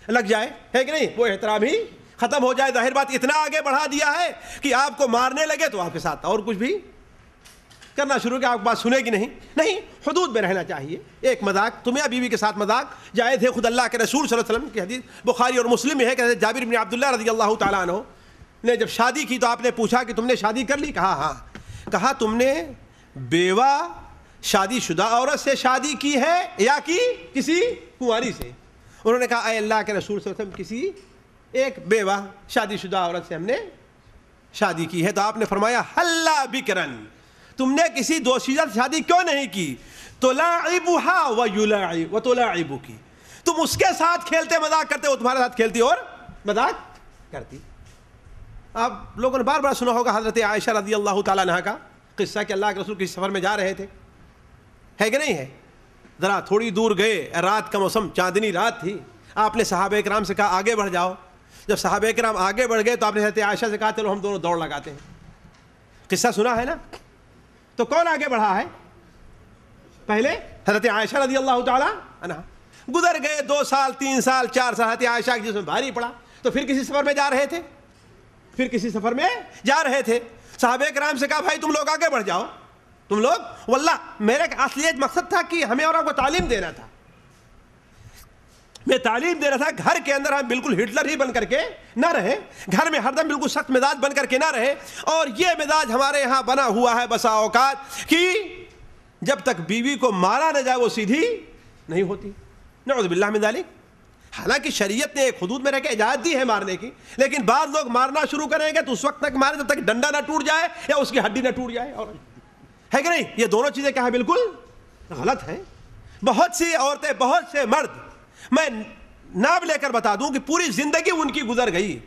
لگ جائے. ہے کہ نہیں؟ وہ احترام ہی ختم ہو جائے. ظاہر بات اتنا آگے بڑھا دیا ہے کہ آپ کو مارنے لگے تو آپ کے ساتھ اور کچھ بھی کرنا شروع کیا، آپ بات سنے گی نہیں. حدود میں رہنا چاہیے. ایک مذاق تمہیں بیوی کے ساتھ مذاق جائز ہے. خود اللہ کے رسول صلی اللہ علیہ وسلم کی حدیث بخاری اور مسلم میں ہے کہ جابر بن عبداللہ رضی اللہ تعالیٰ عنہ نے جب شادی کی تو آپ نے پوچھا کہ تم نے شادی کر لی؟ کہا ہاں. کہا تم نے بیوہ شادی شدہ عورت سے شادی کی ہے یا کہ کسی کنواری سے؟ انہوں نے کہا اے اللہ کے رسول صلی اللہ علیہ وسلم کسی ایک بیوہ شادی شدہ عورت سے ہم نے شادی کی ہے. تو آپ نے فرمایا ہلا بکرن، تم نے کسی دوشیزہ سے شادی کیوں نہیں کی؟ تلاعبها وتلاعبك، تم اس کے ساتھ کھیلتے مذاق کرتے، وہ تمہارے ساتھ کھیلتی اور مذاق کرتی. آپ لوگوں نے بار بار سنا ہوگا حضرت عائشہ رضی اللہ تعالیٰ عنہا کا قصہ کہ اللہ کے رسول کسی سفر میں جا رہے تھے. ہے کہ نہیں ہے؟ ذرا تھوڑی دور گئے، رات کا موسم، چاندنی رات تھی. آپ نے صحابہ کرام سے کہا آگے بڑھ جاؤ. جب صحابہ کرام آگے بڑھ گئے تو آپ نے حضرت عائشہ سے کہا چلو ہم دونوں دوڑ لگاتے ہیں. قصہ سنا ہے نا؟ تو کون آگے بڑھا ہے؟ پہلے حضرت عائشہ رضی اللہ تعالیٰ عنہا. گزر گئے 2 سال 3 سال 4 سال، حضرت عائشہ کے جسم میں بھاری پڑا تو پھر کسی سفر میں جا رہے تھے. صحابہ کرام سے کہا بھائی تم لوگ آگے بڑھ جاؤ، تم لوگ. واللہ میرا اصلی مقصد تھا کہ ہمیں اور آپ کو تعلیم دینا تھا. میں تعلیم دے رہا تھا گھر کے اندر ہم بالکل ہٹلر ہی بن کر کے نہ رہے، گھر میں ہر دم بالکل سخت مزاج بن کر کے نہ رہے. اور یہ مزاج ہمارے یہاں بنا ہوا ہے بسا اوقات کہ جب تک بیوی کو مارا نہ جائے وہ سیدھی نہیں ہوتی. نعوذ باللہ من ذالک. حالانکہ شریعت نے ایک حدود میں رہ کے اجازت دی ہے مارنے کی، لیکن بعض لوگ مارنا شروع کریں گے تو اس وقت تک مارے جب تک ڈنڈا نہ ٹوٹ جائے یا اس کی ہڈی نہ ٹوٹ جائے. اور ہے کہ نہیں؟ یہ دونوں چیزیں کیا ہے؟ بالکل غلط ہیں. بہت سی عورتیں، بہت سے مرد، میں نام لے کر بتا دوں کہ پوری زندگی ان کی گزر گئی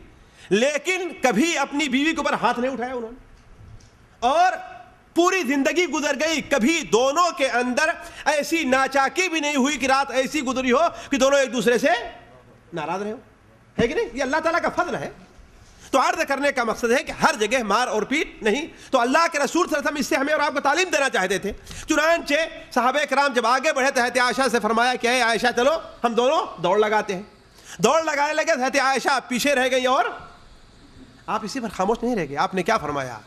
لیکن کبھی اپنی بیوی کے اوپر ہاتھ نہیں اٹھایا انہوں نے. اور پوری زندگی گزر گئی کبھی دونوں کے اندر ایسی ناچاکی بھی نہیں ہوئی کہ رات ایسی گزری ہو کہ دونوں ایک دوسرے سے ناراض رہے ہو. ہے کہ نہیں؟ یہ اللہ تعالیٰ کا فضل ہے. تو عرض کرنے کا مقصد ہے کہ ہر جگہ مار اور پیٹ نہیں. تو اللہ کے رسول صلی اللہ علیہ وسلم اس سے ہمیں اور آپ کو تعلیم دینا چاہتے تھے. چنانچہ صحابہ کرام جب آگے بڑھے تو حضرت عائشہ سے فرمایا کہ اے عائشہ چلو ہم دونوں دوڑ لگاتے ہیں. دوڑ لگانے لگے. حضرت عائشہ پیچھے رہ گئی اور آپ اسی پر خاموش نہیں رہ گئے. آپ نے کیا فرمایا؟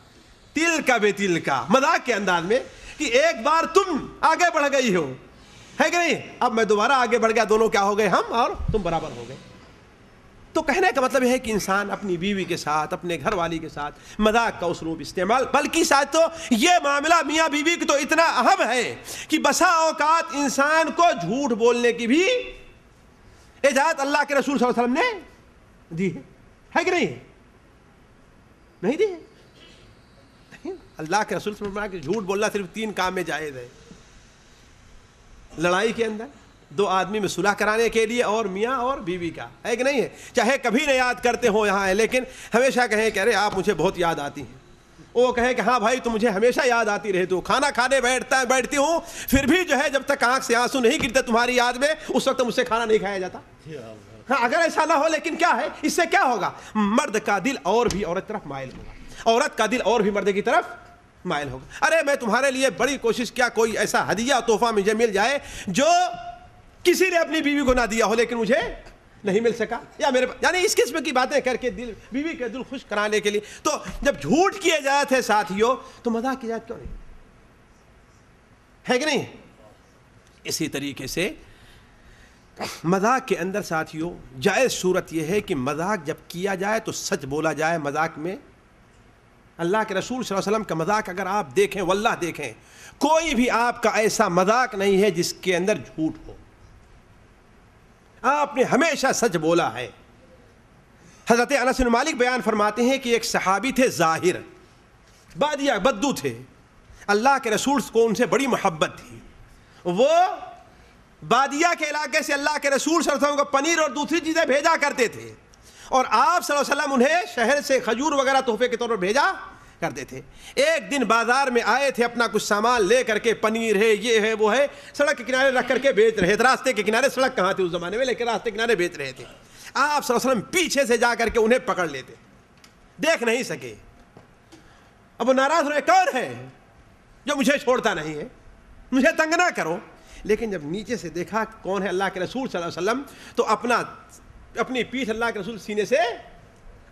تل کا بے تل کا، مذاق کے انداز میں کہ ایک بار تم آگے بڑھ گئی ہو، ہے کہ نہیں، اب میں دوبارہ آگے بڑھ گیا، دونوں کیا ہو گئے؟ ہم اور تم برابر ہو گئے. تو کہنے کا مطلب ہے کہ انسان اپنی بیوی کے ساتھ، اپنے گھر والی کے ساتھ مذاق کا اسلوب استعمال، بلکہ شاید تو یہ معاملہ میاں بیوی کی تو اتنا اہم ہے کہ بسا اوقات انسان کو جھوٹ بولنے کی بھی اجازت اللہ کے رسول صلی اللہ علیہ وسلم نے دی ہے کہ نہیں دی ہے. اللہ کے رسول صلی اللہ علیہ وسلم کہ جھوٹ بولنا صرف 3 کام میں جائز ہے: لڑائی کے اندر، دو آدمی میں صلح کرانے کے لیے، اور میاں اور بیوی کا ہے کہ نہیں ہے؟ چاہے کبھی نہ یاد کرتے ہو یہاں ہے، لیکن ہمیشہ کہیں کہ ارے آپ مجھے بہت یاد آتی ہیں، وہ کہے کہ ہاں بھائی تم مجھے ہمیشہ یاد آتی رہتی ہو، کھانا کھانے بیٹھتی ہوں پھر بھی جو ہے جب تک آنکھ سے آنسو نہیں گرتے تمہاری یاد میں اس وقت مجھ سے کھانا نہیں کھایا جاتا. ہاں اگر ایسا نہ ہو، لیکن کیا ہے اس سے کیا ہوگا؟ مرد کا دل اور بھی عورت طرف مائل ہوگا، عورت کا دل اور بھی مرد کی طرف مائل ہوگا. ارے میں تمہارے لیے بڑی کوشش کیا، کوئی ایسا ہدیہ تحفہ مجھے مل جائے جو کسی نے اپنی بیوی کو نہ دیا ہو لیکن مجھے نہیں مل سکا، یا میرے یعنی اس قسم کی باتیں کر کے دل بیوی کے دل خوش کرانے کے لیے. تو جب جھوٹ کیے جاتے ہیں ساتھیوں تو مذاق کی جاتی کیوں نہیں ہے کہ نہیں؟ اسی طریقے سے مذاق کے اندر ساتھیوں جائز صورت یہ ہے کہ مذاق جب کیا جائے تو سچ بولا جائے. مذاق میں اللہ کے رسول صلی اللہ علیہ وسلم کا مذاق اگر آپ دیکھیں، واللہ دیکھیں، کوئی بھی آپ کا ایسا مذاق نہیں ہے جس کے اندر جھوٹ ہو. آپ نے ہمیشہ سچ بولا ہے. حضرت انس بن مالک بیان فرماتے ہیں کہ ایک صحابی تھے ظاہر، بادیہ بدو تھے، اللہ کے رسول کو ان سے بڑی محبت تھی. وہ بادیہ کے علاقے سے اللہ کے رسول صلی اللہ علیہ وسلم کو پنیر اور دوسری چیزیں بھیجا کرتے تھے، اور آپ صلی اللہ علیہ وسلم انہیں شہر سے کھجور وغیرہ تحفے کے طور پر بھیجا کرتے تھے. ایک دن بازار میں آئے تھے اپنا کچھ سامان لے کر کے، پنیر ہے، یہ ہے، وہ ہے، سڑک کے کنارے رکھ کر کے بیچ رہے تھے. راستے کے کنارے، سڑک کہاں تھی اس زمانے میں، لیکن راستے کے کنارے بیچ رہے تھے. آپ صلی اللہ علیہ وسلم پیچھے سے جا کر کے انہیں پکڑ لیتے، دیکھ نہیں سکے. اب وہ ناراض ہوئے، کون ہے جو مجھے چھوڑتا نہیں ہے، مجھے تنگ نہ کرو. لیکن جب نیچے سے دیکھا کون ہے اللہ کے رسول صلی اللہ علیہ وسلم، تو اپنی پیٹھ اللہ کے رسول سینے سے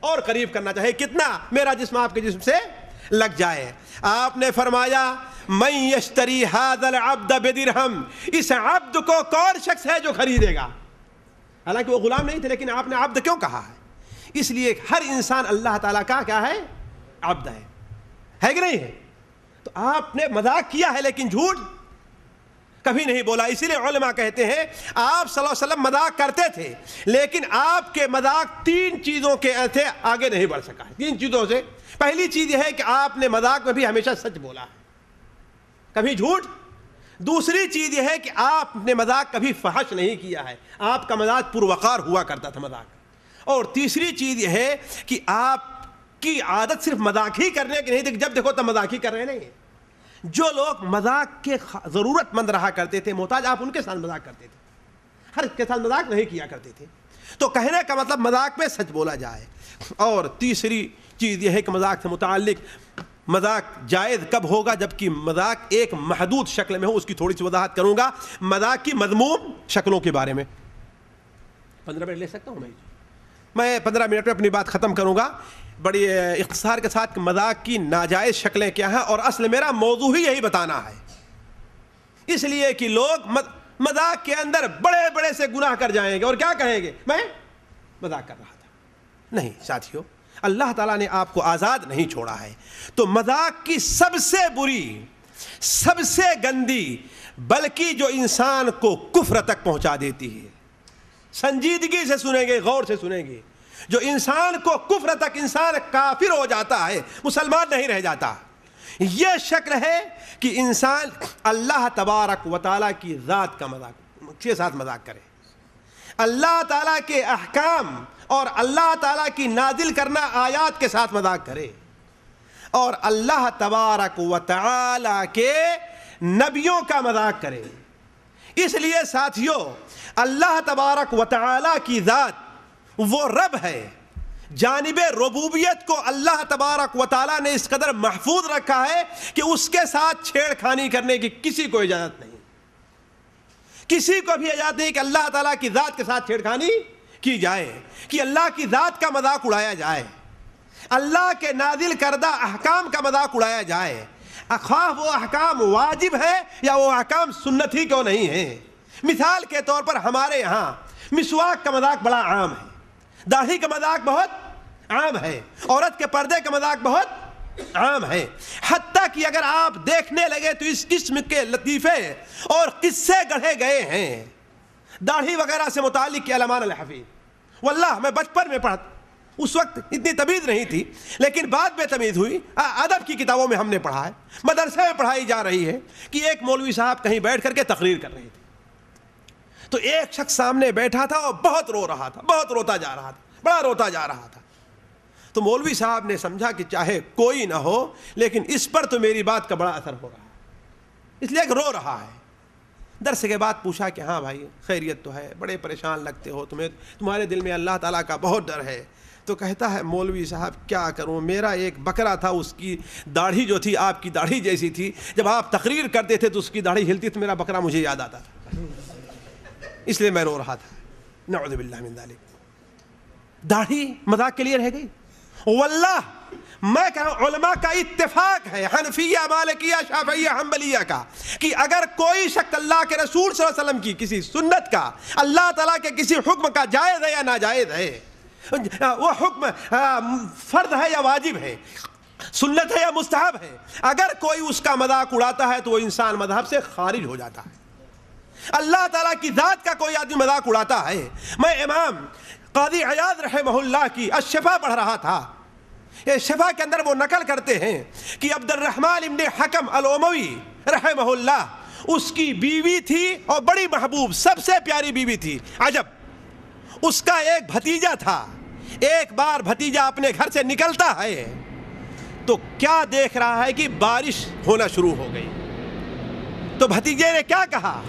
اور قریب کرنا چاہے، کتنا میرا جسم آپ کے جسم سے لگ جائے. آپ نے فرمایا من یشتری ھذا العبد بدرہم، اس عبد کو کون شخص ہے جو خریدے گا؟ حالانکہ وہ غلام نہیں تھے، لیکن آپ نے عبد کیوں کہا ہے؟ اس لیے ہر انسان اللہ تعالیٰ کا کیا ہے؟ عبد ہے کہ نہیں ہے؟ تو آپ نے مذاق کیا ہے لیکن جھوٹ کبھی نہیں بولا. اسی لیے علماء کہتے ہیں آپ صلی اللہ علیہ وسلم مذاق کرتے تھے، لیکن آپ کے مذاق 3 چیزوں کے تھے، آگے نہیں بڑھ سکا. 3 چیزوں سے پہلی چیز یہ ہے کہ آپ نے مذاق میں بھی ہمیشہ سچ بولا ہے، کبھی جھوٹ. دوسری چیز یہ ہے کہ آپ نے مذاق کبھی فحش نہیں کیا ہے، آپ کا مذاق پروقار ہوا کرتا تھا مذاق. اور تیسری چیز یہ ہے کہ آپ کی عادت صرف مذاق ہی کرنے کی نہیں تھی، جب دیکھو تب مذاق ہی کر رہے نہیں ہیں. جو لوگ مذاق کے ضرورت مند رہا کرتے تھے، محتاج، آپ ان کے ساتھ مذاق کرتے تھے، ہر کے ساتھ مذاق نہیں کیا کرتے تھے. تو کہنے کا مطلب مذاق میں سچ بولا جائے. اور تیسری چیز یہ ہے کہ مذاق سے متعلق مذاق جائز کب ہوگا؟ جبکہ مذاق ایک محدود شکل میں ہو. اس کی تھوڑی سی وضاحت کروں گا مذاق کی مذموم شکلوں کے بارے میں. 15 منٹ لے سکتا ہوں میں 15 منٹ میں اپنی بات ختم کروں گا بڑی اختصار کے ساتھ. مذاق کی ناجائز شکلیں کیا ہیں، اور اصل میرا موضوع ہی یہی بتانا ہے، اس لیے کہ لوگ مذاق کے اندر بڑے بڑے سے گناہ کر جائیں گے اور کیا کہیں گے میں مذاق کر رہا تھا. نہیں ساتھیوں، اللہ تعالیٰ نے آپ کو آزاد نہیں چھوڑا ہے. تو مذاق کی سب سے بری، سب سے گندی، بلکہ جو انسان کو کفر تک پہنچا دیتی ہے، سنجیدگی سے سنیں گے، غور سے سنیں گے، جو انسان کو کفر تک، انسان کافر ہو جاتا ہے، مسلمان نہیں رہ جاتا، یہ شکل ہے کہ انسان اللہ تبارک و تعالیٰ کی ذات کا مذاق کے ساتھ مذاق کرے، اللہ تعالیٰ کے احکام اور اللہ تعالیٰ کی نازل کرنا آیات کے ساتھ مذاق کرے، اور اللہ تبارک و تعالیٰ کے نبیوں کا مذاق کرے. اس لیے ساتھیوں اللہ تبارک و تعالیٰ کی ذات وہ رب ہے، جانب ربوبیت کو اللہ تبارک و تعالیٰ نے اس قدر محفوظ رکھا ہے کہ اس کے ساتھ چھیڑ خانی کرنے کی کسی کو اجازت نہیں، کسی کو بھی اجازت نہیں کہ اللہ تعالیٰ کی ذات کے ساتھ چھیڑ خانی کی جائے، کہ اللہ کی ذات کا مذاق اڑایا جائے، اللہ کے نازل کردہ احکام کا مذاق اڑایا جائے، خواہ وہ احکام واجب ہے یا وہ احکام سنت ہی کیوں نہیں ہے. مثال کے طور پر ہمارے یہاں مسواک کا مذاق بڑا عام ہے، داڑھی کا مذاق بہت عام ہے، عورت کے پردے کا مذاق بہت عام ہے. حتیٰ کہ اگر آپ دیکھنے لگے تو اس قسم کے لطیفے اور قصے گڑھے گئے ہیں داڑھی وغیرہ سے متعلق کہ علمان الحفیظ. واللہ میں بچپن میں پڑھتا، اس وقت اتنی تمیز نہیں تھی، لیکن بعد میں تمیز ہوئی، ادب کی کتابوں میں ہم نے پڑھا ہے، مدرسے میں پڑھائی جا رہی ہے کہ ایک مولوی صاحب کہیں بیٹھ کر کے تقریر کر رہے تھے، تو ایک شخص سامنے بیٹھا تھا اور بہت رو رہا تھا، بہت روتا جا رہا تھا، بڑا روتا جا رہا تھا. تو مولوی صاحب نے سمجھا کہ چاہے کوئی نہ ہو لیکن اس پر تو میری بات کا بڑا اثر ہو رہا ہے، اس لیے کہ رو رہا ہے. درس کے بعد پوچھا کہ ہاں بھائی خیریت تو ہے، بڑے پریشان لگتے ہو، تمہارے دل میں اللہ تعالیٰ کا بہت ڈر ہے. تو کہتا ہے مولوی صاحب کیا کروں، میرا ایک بکرا تھا، اس کی داڑھی جو تھی آپ کی داڑھی جیسی تھی، جب آپ تقریر کرتے تھے تو اس کی داڑھی ہلتی تو میرا بکرا مجھے یاد آتا تھا، اس لیے میں رو رہا تھا. نعوذ باللہ من ذالک. داڑھی مذاق کے لیے رہ گئی. واللہ میں کہوں علماء کا اتفاق ہے، حنفیہ مالکیہ شافعیہ حنبلیہ کا، کہ اگر کوئی شخص اللہ کے رسول صلی اللہ علیہ وسلم کی کسی سنت کا، اللہ تعالیٰ کے کسی حکم کا جائز ہے یا ناجائز ہے، وہ حکم فرض ہے یا واجب ہے، سنت ہے یا مستحب ہے، اگر کوئی اس کا مذاق اڑاتا ہے تو وہ انسان مذہب سے خارج ہو جاتا ہے. اللہ تعالیٰ کی ذات کا کوئی آدمی مذاق اڑاتا ہے. میں امام قاضی عیاض رحمہ اللہ کی الشفا پڑھ رہا تھا. یہ شفا کے اندر وہ نقل کرتے ہیں کہ عبد الرحمن ابن حکم الاموی رحمہ اللہ، اس کی بیوی تھی اور بڑی محبوب، سب سے پیاری بیوی تھی. عجب، اس کا ایک بھتیجا تھا. ایک بار بھتیجا اپنے گھر سے نکلتا ہے تو کیا دیکھ رہا ہے کہ بارش ہونا شروع ہو گئی. تو بھتیجے نے کیا کہا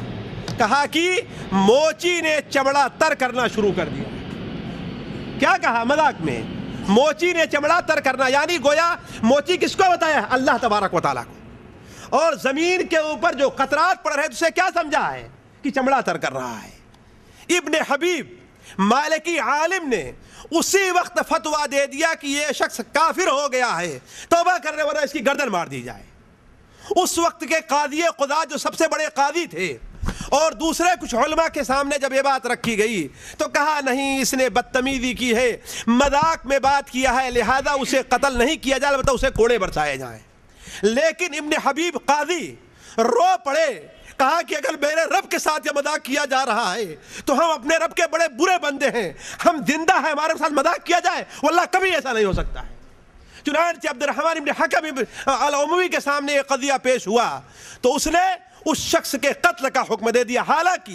کہ موچی نے چمڑا تر کرنا شروع کر دیا. کیا کہا مذاق میں؟ موچی نے چمڑا تر کرنا، یعنی گویا موچی کس کو بتایا؟ اللہ تبارک و تعالیٰ کو. اور زمین کے اوپر جو قطرات پڑ رہے ہیں اسے کیا سمجھا ہے کہ چمڑا تر کر رہا ہے. ابن حبیب مالکی عالم نے اسی وقت فتویٰ دے دیا کہ یہ شخص کافر ہو گیا ہے، توبہ کرنے والا اس کی گردن مار دی جائے. اس وقت کے قاضی قضات جو سب سے بڑے قاضی تھے اور دوسرے کچھ علماء کے سامنے جب یہ بات رکھی گئی تو کہا نہیں، اس نے بدتمیزی کی ہے، مذاق میں بات کیا ہے، لہذا اسے قتل نہیں کیا جائے، البتہ اسے کوڑے برسائے جائیں. لیکن ابن حبیب قاضی رو پڑے، کہا کہ اگر میرے رب کے ساتھ یہ مذاق کیا جا رہا ہے تو ہم اپنے رب کے بڑے برے بندے ہیں، ہم زندہ ہیں، ہمارے ساتھ مذاق کیا جائے، واللہ کبھی ایسا نہیں ہو سکتا ہے. چنانچہ عبد الرحمن ابن حکم الاموی کے سامنے یہ قضیہ پیش ہوا تو اس نے اس شخص کے قتل کا حکم دے دیا. حالانکہ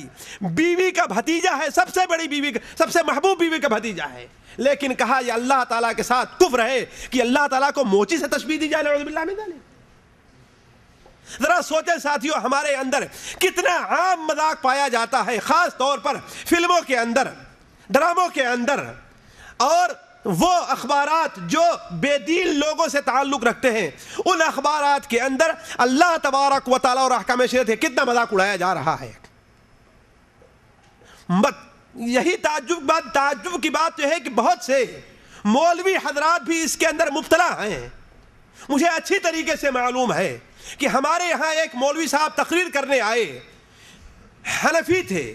بیوی کا بھتیجا ہے، سب سے بڑی بیوی، سب سے محبوب بیوی کا بھتیجا ہے، لیکن کہا یہ اللہ تعالیٰ کے ساتھ کفر ہے کہ اللہ تعالیٰ کو موچی سے تشبیہ دی جائے. نعوذ باللہ من ذالک. ذرا سوچیں ساتھیوں، ہمارے اندر کتنا عام مذاق پایا جاتا ہے، خاص طور پر فلموں کے اندر، ڈراموں کے اندر، اور وہ اخبارات جو بے دین لوگوں سے تعلق رکھتے ہیں ان اخبارات کے اندر اللہ تبارک و تعالیٰ اور احکام شریعت ہے کتنا مذاق اڑایا جا رہا ہے. یہی تعجب کی بات جو ہے کہ بہت سے مولوی حضرات بھی اس کے اندر مبتلا ہیں. مجھے اچھی طریقے سے معلوم ہے کہ ہمارے یہاں ایک مولوی صاحب تقریر کرنے آئے، حنفی تھے،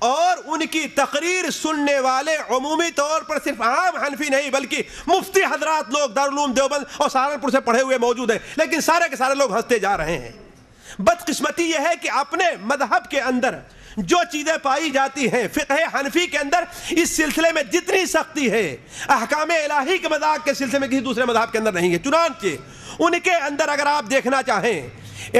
اور ان کی تقریر سننے والے عمومی طور پر صرف عام حنفی نہیں بلکہ مفتی حضرات لوگ دارالعلوم دیوبند اور سہارنپور سے پڑھے ہوئے موجود ہیں، لیکن سارے کے سارے لوگ ہنستے جا رہے ہیں. بدقسمتی یہ ہے کہ اپنے مذہب کے اندر جو چیزیں پائی جاتی ہیں، فقہ حنفی کے اندر اس سلسلے میں جتنی سختی ہے احکام الہی کے مذاق کے سلسلے میں کسی دوسرے مذہب کے اندر نہیں ہے. چنانچہ ان کے اندر اگر آپ دیکھنا چاہیں،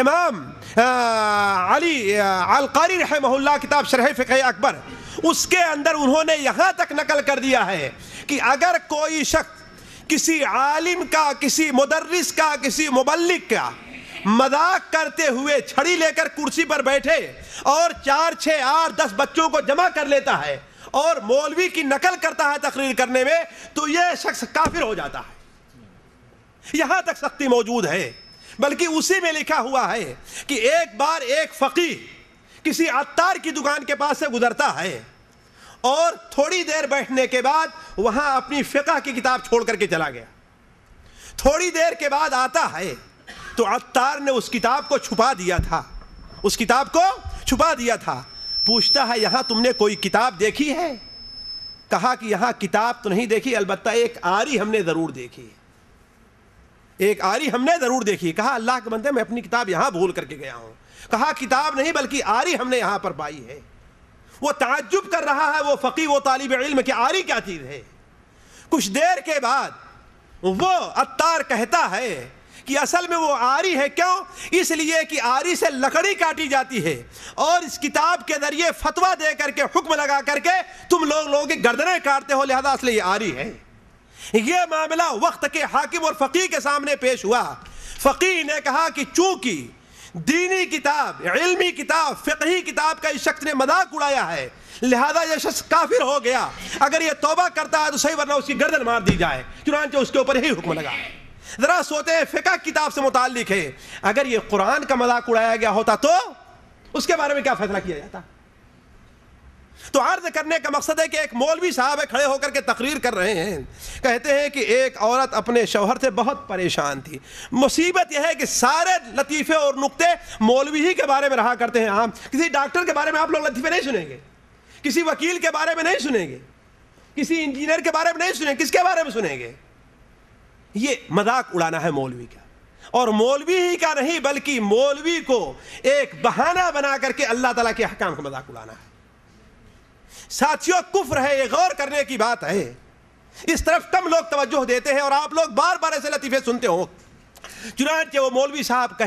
امام علی القاری رحمہ اللہ کتاب شرح فقہ اکبر، اس کے اندر انہوں نے یہاں تک نقل کر دیا ہے کہ اگر کوئی شخص کسی عالم کا، کسی مدرس کا، کسی مبلغ کا مذاق کرتے ہوئے چھڑی لے کر کرسی پر بیٹھے اور 4 6 8 10 بچوں کو جمع کر لیتا ہے اور مولوی کی نقل کرتا ہے تقریر کرنے میں، تو یہ شخص کافر ہو جاتا ہے. یہاں تک سختی موجود ہے. بلکہ اسی میں لکھا ہوا ہے کہ ایک بار ایک فقیہ کسی عطار کی دکان کے پاس سے گزرتا ہے اور تھوڑی دیر بیٹھنے کے بعد وہاں اپنی فقہ کی کتاب چھوڑ کر کے چلا گیا. تھوڑی دیر کے بعد آتا ہے تو عطار نے اس کتاب کو چھپا دیا تھا، اس کتاب کو چھپا دیا تھا. پوچھتا ہے یہاں تم نے کوئی کتاب دیکھی ہے؟ کہا کہ یہاں کتاب تو نہیں دیکھی، البتہ ایک آری ہم نے ضرور دیکھی، ایک آری ہم نے ضرور دیکھی. کہا اللہ کے بندے میں اپنی کتاب یہاں بھول کر کے گیا ہوں. کہا کتاب نہیں بلکہ آری ہم نے یہاں پر پائی ہے. وہ تعجب کر رہا ہے وہ فقیہ، وہ طالب علم کہ آری کیا چیز ہے. کچھ دیر کے بعد وہ عطار کہتا ہے کہ اصل میں وہ آری ہے. کیوں؟ اس لیے کہ آری سے لکڑی کاٹی جاتی ہے اور اس کتاب کے ذریعے فتویٰ دے کر کے حکم لگا کر کے تم لوگوں کی گردنیں کاٹتے ہو, لہذا اصل یہ آری ہے. یہ معاملہ وقت کے حاکم اور فقیہ کے سامنے پیش ہوا. فقیہ نے کہا کہ چونکہ دینی کتاب, علمی کتاب, فقہی کتاب کا اس شخص نے مذاق اڑایا ہے, لہذا یہ شخص کافر ہو گیا. اگر یہ توبہ کرتا ہے تو صحیح, ورنہ اس کی گردن مار دی جائے. چنانچہ اس کے اوپر یہی حکم لگا. ذرا سوچیں, فقہ کتاب سے متعلق ہے, اگر یہ قرآن کا مذاق اڑایا گیا ہوتا تو اس کے بارے میں کیا فیصلہ کیا جاتا؟ تو عرض کرنے کا مقصد ہے کہ ایک مولوی صاحب کھڑے ہو کر کے تقریر کر رہے ہیں, کہتے ہیں کہ ایک عورت اپنے شوہر سے بہت پریشان تھی. مصیبت یہ ہے کہ سارے لطیفے اور نکتے مولوی ہی کے بارے میں رہا کرتے ہیں. عام کسی ڈاکٹر کے بارے میں آپ لوگ لطیفے نہیں سنیں گے, کسی وکیل کے بارے میں نہیں سنیں گے, کسی انجینئر کے بارے میں نہیں سنیں گے. کس کے بارے میں سنیں گے؟ یہ مذاق اڑانا ہے مولوی کا, اور مولوی ہی کا نہیں بلکہ مولوی کو ایک بہانہ بنا کر کے اللہ تعالیٰ کے احکام کا مذاق اڑانا ہے. ساتھیوں, کفر ہے, یہ غور کرنے کی بات ہے. اس طرف کم لوگ توجہ دیتے ہیں اور آپ لوگ بار بار ایسے لطیفے سنتے ہو. چنانچہ وہ مولوی صاحب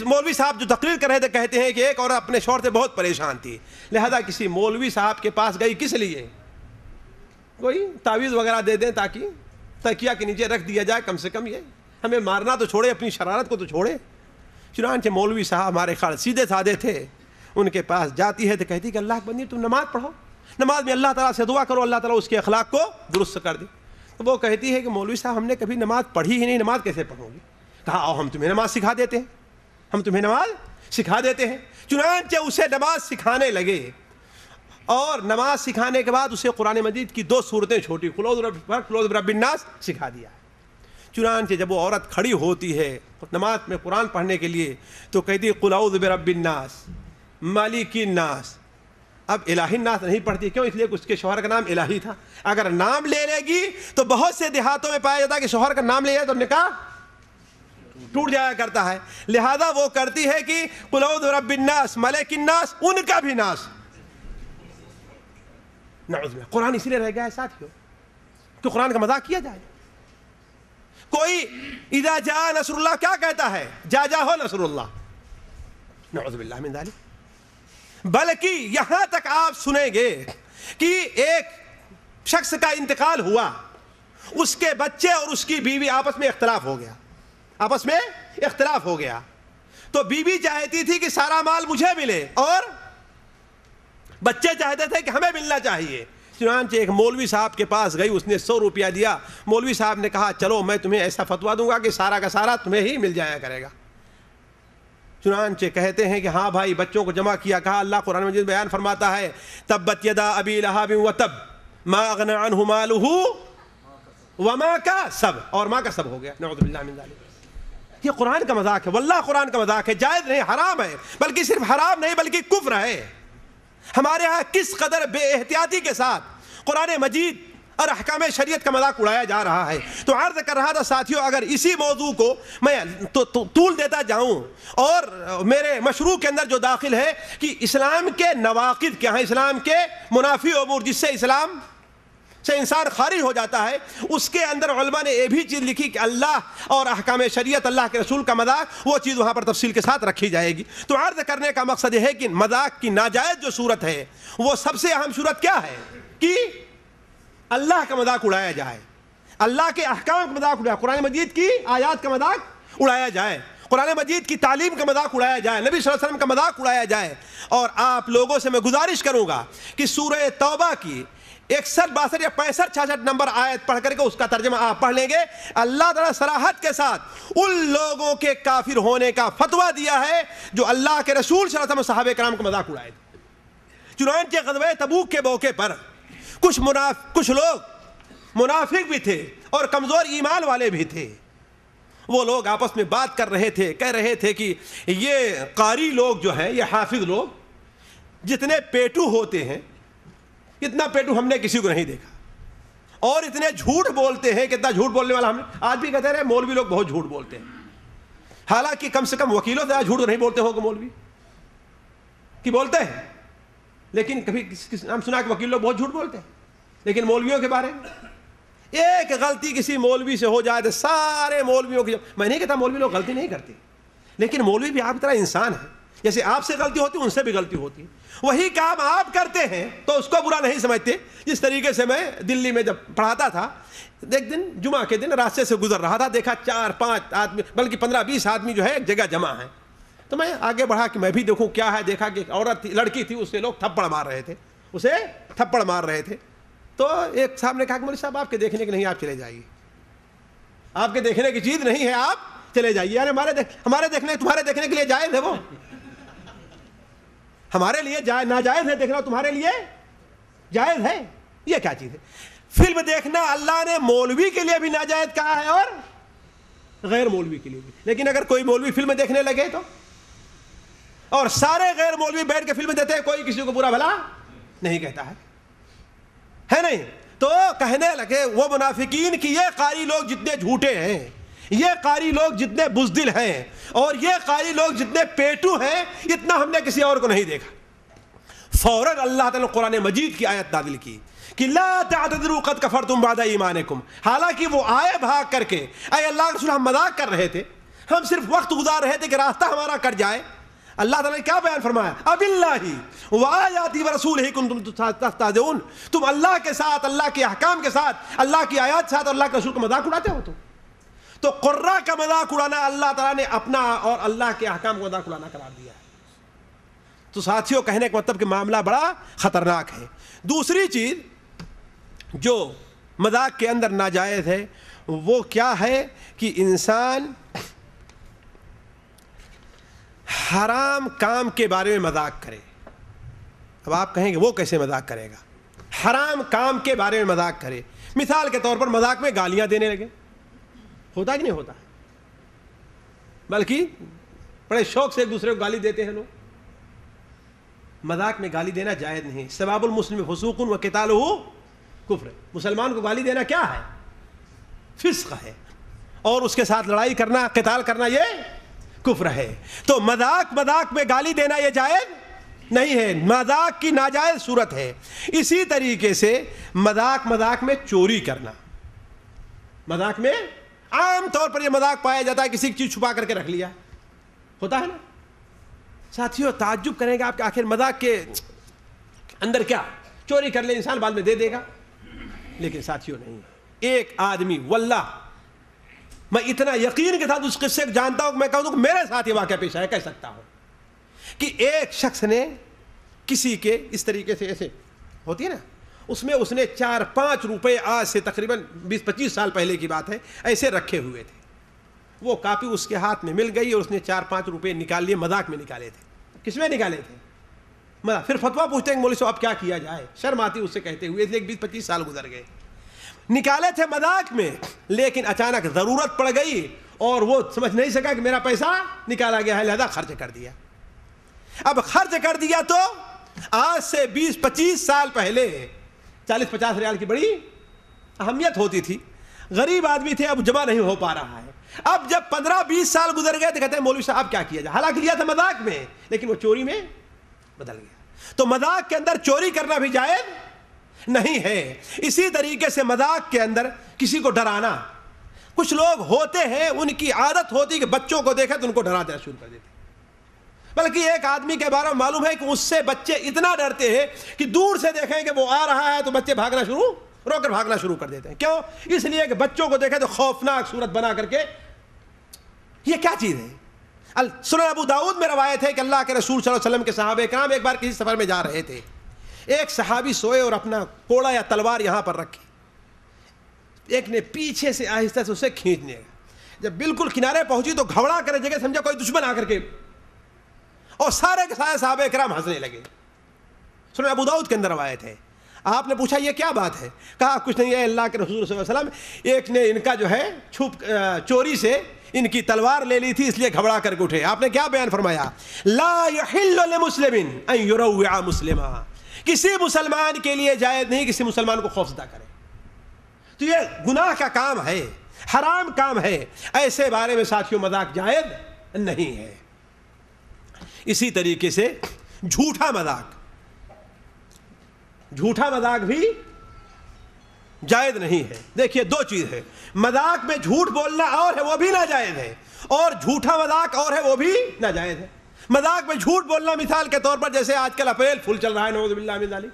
مولوی صاحب جو تقریر کر رہے تھے کہتے ہیں کہ ایک عورت اپنے شوہر سے بہت پریشان تھی, لہذا کسی مولوی صاحب کے پاس گئی. کس لیے؟ کوئی تعویذ وغیرہ دے دیں تاکہ تکیہ کے نیچے رکھ دیا جائے, کم سے کم یہ ہمیں مارنا تو چھوڑے, اپنی شرارت کو تو چھوڑے. چنانچہ مولوی صاحب ہمارے خیال سیدھے سادے تھے, ان کے پاس جاتی ہے تو کہتی کہ اللہ کی بندی تم نماز پڑھو, نماز میں اللہ تعالیٰ سے دعا کرو, اللہ تعالیٰ اس کے اخلاق کو درست کر دے. تو وہ کہتی ہے کہ مولوی صاحب ہم نے کبھی نماز پڑھی ہی نہیں, نماز کیسے پڑھوں گی؟ کہا آؤ ہم تمہیں نماز سکھا دیتے ہیں, ہم تمہیں نماز سکھا دیتے ہیں. چنانچہ اسے نماز سکھانے لگے, اور نماز سکھانے کے بعد اسے قرآن مجید کی 2 سورتیں چھوٹی, قل اعوذ برب الناس, سکھا دیا. چنانچہ جب وہ عورت کھڑی ہوتی ہے نماز میں قرآن پڑھنے کے لیے تو کہتی قل اعوذ برب الناس مالک الناس. اب الہ الناس نہیں پڑھتی, کیوں؟ اس لیے کہ اس کے شوہر کا نام الہی تھا. اگر نام لے لے گی تو بہت سے دیہاتوں میں پایا جاتا ہے کہ شوہر کا نام لے جائے تو نکاح ٹوٹ جایا کرتا ہے. لہذا وہ کرتی ہے کہ قل اعوذ برب الناس ملک الناس, ان کا بھی ناس. نعوذ باللہ. قرآن اسی لیے رہ گیا ہے ساتھیوں کہ قرآن کا مذاق کیا جائے. کوئی اذا جاء نصر اللہ کیا کہتا ہے؟ جا ہو نصر اللہ. نعوذ باللہ من ذلک. بلکہ یہاں تک آپ سنیں گے کہ ایک شخص کا انتقال ہوا, اس کے بچے اور اس کی بیوی آپس میں اختلاف ہو گیا, تو بیوی چاہتی تھی کہ سارا مال مجھے ملے اور بچے چاہتے تھے کہ ہمیں ملنا چاہیے. چنانچہ ایک مولوی صاحب کے پاس گئی, اس نے 100 روپیہ دیا. مولوی صاحب نے کہا چلو میں تمہیں ایسا فتویٰ دوں گا کہ سارا کا سارا تمہیں ہی مل جایا کرے گا. چنانچہ کہتے ہیں کہ ہاں بھائی, بچوں کو جمع کیا. کہا اللہ قرآن مجید بیان فرماتا ہے تبت یدا ابی لہب وتب ما اغنى عنہ مالہ وما کسب, اور ما کسب ہو گیا. نعوذ باللہ من ذلک. یہ قرآن کا مذاق ہے, واللہ قرآن کا مذاق ہے. جائز نہیں, حرام ہے, بلکہ صرف حرام نہیں بلکہ کفر ہے. ہمارے ہاں کس قدر بے احتیاطی کے ساتھ قرآن مجید اور احکام شریعت کا مذاق اڑایا جا رہا ہے. تو عرض کر رہا تھا ساتھیوں, اگر اسی موضوع کو میں طول دیتا جاؤں اور میرے مشروع کے اندر جو داخل ہے کہ اسلام کے نواقض کیا ہیں, اسلام کے منافی امور جس سے اسلام سے انسان خارج ہو جاتا ہے, اس کے اندر علماء نے یہ بھی چیز لکھی کہ اللہ اور احکام شریعت, اللہ کے رسول کا مذاق, وہ چیز وہاں پر تفصیل کے ساتھ رکھی جائے گی. تو عرض کرنے کا مقصد یہ ہے کہ مذاق کی ناجائز جو صورت ہے وہ سب سے اہم صورت کیا ہے کہ اللہ کا مذاق اڑایا جائے, اللہ کے احکام کا مذاق اڑایا, قرآن مجید کی آیات کا مذاق اڑایا جائے, قرآن مجید کی تعلیم کا مذاق اڑایا جائے, نبی صلی اللہ علیہ وسلم کا مذاق اڑایا جائے. اور آپ لوگوں سے میں گزارش کروں گا کہ سورہ توبہ کی 61 62 یا 65 66 نمبر آیت پڑھ کر کے اس کا ترجمہ آپ پڑھ لیں گے. اللہ تعالیٰ صراحت کے ساتھ ان لوگوں کے کافر ہونے کا فتویٰ دیا ہے جو اللہ کے رسول صلی اللہ علیہ وسلم صحابہ کرام کا مذاق اڑائے تھے. چنانچہ غزوہ تبوک کے موقع پر کچھ لوگ منافق بھی تھے اور کمزور ایمان والے بھی تھے. وہ لوگ آپس میں بات کر رہے تھے, کہہ رہے تھے کہ یہ قاری لوگ جو ہیں, یہ حافظ لوگ جتنے پیٹو ہوتے ہیں, اتنا پیٹو ہم نے کسی کو نہیں دیکھا, اور اتنے جھوٹ بولتے ہیں, کتنا جھوٹ بولنے والا ہم نے. آج بھی کہتے رہے مولوی لوگ بہت جھوٹ بولتے ہیں, حالانکہ کم سے کم وکیلوں سے جھوٹ تو نہیں بولتے ہو کہ مولوی کی بولتے ہیں, لیکن کبھی ہم سنا کہ وکیل لوگ بہت جھوٹ بولتے ہیں, لیکن مولویوں کے بارے میں ایک غلطی کسی مولوی سے ہو جائے تو سارے مولویوں کی، میں نہیں کہتا مولوی لوگ غلطی نہیں کرتے، لیکن مولوی بھی آپ کی طرح انسان ہے، جیسے آپ سے غلطی ہوتی ان سے بھی غلطی ہوتی ہے، وہی کام آپ کرتے ہیں تو اس کو برا نہیں سمجھتے. جس طریقے سے میں دلی میں جب پڑھاتا تھا، ایک دن جمعہ کے دن راستے سے گزر رہا تھا، دیکھا 4-5 آدمی بلکہ 15-20 آدمی جو ہے ایک جگہ جمع ہیں، تو میں آگے بڑھا کہ میں بھی دیکھوں کیا ہے. دیکھا کہ ایک عورت تھی، لڑکی تھی، اسے لوگ تھپڑ مار رہے تھے. تو ایک صاحب نے کہا کہ مولوی صاحب آپ کے دیکھنے کے نہیں، آپ چلے جائیے، آپ کے دیکھنے کی چیز نہیں ہے، آپ چلے جائیے. یار ہمارے دیکھنے تمہارے دیکھنے کے لیے جائز ہے، وہ ہمارے لیے ناجائز ہے دیکھنا، تمہارے لیے جائز ہے. یہ کیا چیز ہے؟ فلم دیکھنا اللہ نے مولوی کے لیے بھی ناجائز کہا ہے اور غیر مولوی کے لیے بھی. لیکن اگر کوئی مولوی فلم دیکھنے لگے تو، اور سارے غیر مولوی بیٹھ کے فلم دیتے ہیں، کوئی کسی کو برا بھلا نہیں کہتا ہے نہیں. تو کہنے لگے وہ منافقین کی یہ قاری لوگ جتنے جھوٹے ہیں، یہ قاری لوگ جتنے بزدل ہیں، اور یہ قاری لوگ جتنے پیٹو ہیں، اتنا ہم نے کسی اور کو نہیں دیکھا. فوراً اللہ تعالیٰ نے قرآن مجید کی آیت نازل کی کہ لا تعتذروا قد کفرتم بعد ایمانکم. حالانکہ وہ آئے بھاگ کر کے، اے اللہ کے رسول ہم مذاق کر رہے تھے، ہم صرف وقت گزار رہے تھے کہ راستہ ہمارا کٹ جائے. اللہ تعالیٰ نے کیا بیان فرمایا؟ اب اللہ وآیاتہ ورسولہ کنتم تستہزئون. تم اللہ کے ساتھ، اللہ کے احکام کے ساتھ، اللہ کی آیات کے ساتھ، اللہ کے رسول کا مذاق اڑاتے ہو. تو قرہ کا مذاق اڑانا اللہ تعالیٰ نے اپنا اور اللہ کے احکام کو مذاق اڑانا قرار دیا ہے. تو ساتھیوں کہنے کا مطلب کہ معاملہ بڑا خطرناک ہے. دوسری چیز جو مذاق کے اندر ناجائز ہے وہ کیا ہے کہ انسان حرام کام کے بارے میں مذاق کرے. اب آپ کہیں گے وہ کیسے مذاق کرے گا؟ حرام کام کے بارے میں مذاق کرے. مثال کے طور پر مذاق میں گالیاں دینے لگے. ہوتا کہ نہیں ہوتا؟ بلکہ بڑے شوق سے ایک دوسرے کو گالی دیتے ہیں لوگ. مذاق میں گالی دینا جائز نہیں. سباب المسلم فسوق و قتالہ کفر. مسلمان کو گالی دینا کیا ہے؟ فسق ہے، اور اس کے ساتھ لڑائی کرنا، قتال کرنا یہ کفر ہے. تو مذاق میں گالی دینا یہ جائز نہیں ہے، مذاق کی ناجائز صورت ہے. اسی طریقے سے مذاق میں چوری کرنا. مذاق میں عام طور پر یہ مذاق پایا جاتا ہے کسی چیز چھپا کر کے رکھ لیا، ہوتا ہے نا. ساتھیوں تعجب کریں گے آپ کہ آخر مذاق کے اندر کیا؟ چوری کر لے انسان بعد میں دے دے گا. لیکن ساتھیوں نہیں. ایک آدمی واللہ میں اتنا یقین کے ساتھ اس قصے کو جانتا ہوں کہ میں کہوں کہ میرے ساتھ یہ واقعہ پیش آیا، کہہ سکتا ہوں کہ ایک شخص نے کسی کے اس طریقے سے ایسے ہوتی ہے نا، اس میں اس نے 4-5 روپے، آج سے تقریباً 20-25 سال پہلے کی بات ہے، ایسے رکھے ہوئے تھے. وہ کاپی اس کے ہاتھ میں مل گئی اور اس نے 4-5 روپے نکال لیے. مذاق میں نکالے تھے. کس میں نکالے تھے؟ پھر فتویٰ پوچھتے ہیں مولوی صاحب اب کیا کیا جائے، شرم آتی اس سے کہتے ہوئے، اس لیے 20-25 سال گزر گئے. نکالے تھے مذاق میں، لیکن اچانک ضرورت پڑ گئی اور وہ سمجھ نہیں سکا کہ میرا پیسہ نکالا گیا ہے، لہذا خرچ کر دیا. اب خرچ کر دیا تو آج سے 20-25 سال پہلے 40-50 ریال کی بڑی اہمیت ہوتی تھی. غریب آدمی تھے، اب جمع نہیں ہو پا رہا ہے. اب جب 15-20 سال گزر گئے تو کہتے ہیں مولوی صاحب کیا کیا جائے. حالانکہ لیا تھا مذاق میں، لیکن وہ چوری میں بدل گیا. تو مذاق کے اندر چوری کرنا بھی جائز نہیں ہے. اسی طریقے سے مذاق کے اندر کسی کو ڈرانا. کچھ لوگ ہوتے ہیں ان کی عادت ہوتی کہ بچوں کو دیکھے تو ان کو ڈرا دینا شروع کر دیتے. بلکہ ایک آدمی کے بارے میں معلوم ہے کہ اس سے بچے اتنا ڈرتے ہیں کہ دور سے دیکھیں کہ وہ آ رہا ہے تو بچے رو کر بھاگنا شروع کر دیتے ہیں. کیوں؟ اس لیے کہ بچوں کو دیکھے تو خوفناک صورت بنا کر کے. یہ کیا چیز ہے؟ سنن ابو داؤد میں روایت ہے کہ اللہ کے رسول صلی اللہ علیہ وسلم کے صحابہ کرام ایک بار کسی سفر میں جا رہے تھے. ایک صحابی سوئے اور اپنا کوڑا یا تلوار یہاں پر رکھی. ایک نے پیچھے سے آہستہ سے اسے کھینچنے لگا. جب بالکل کنارے پہنچی تو گھبرا کر جگہ سمجھا کوئی دشمن آ کر کے، اور سارے کے سارے صحابہ کرام ہنسنے لگے. سنن ابو داؤد کے اندر روایت ہے. آپ نے پوچھا یہ کیا بات ہے؟ کہا کچھ نہیں ہے، اللہ کے رسول صلی اللہ علیہ وسلم ایک نے ان کا جو ہے چوری سے ان کی تلوار لے لی تھی، اس لیے گھبرا کر کے اٹھے. آپ نے کیا بیان فرمایا؟ لا یحل لمسلم ان یروع مسلما. کسی مسلمان کے لیے جائز نہیں کسی مسلمان کو خوفزدہ کرے. تو یہ گناہ کا کام ہے، حرام کام ہے. ایسے بارے میں ساتھیوں مذاق جائز نہیں ہے. اسی طریقے سے جھوٹا مذاق بھی جائز نہیں ہے. دیکھیے دو چیز ہے, مذاق میں جھوٹ بولنا اور ہے وہ بھی ناجائز ہے, اور جھوٹا مذاق اور ہے وہ بھی ناجائز ہے. مذاق میں جھوٹ بولنا مثال کے طور پر جیسے آج کل اپریل فل چل رہا ہے, نعوذ باللہ من ذالک.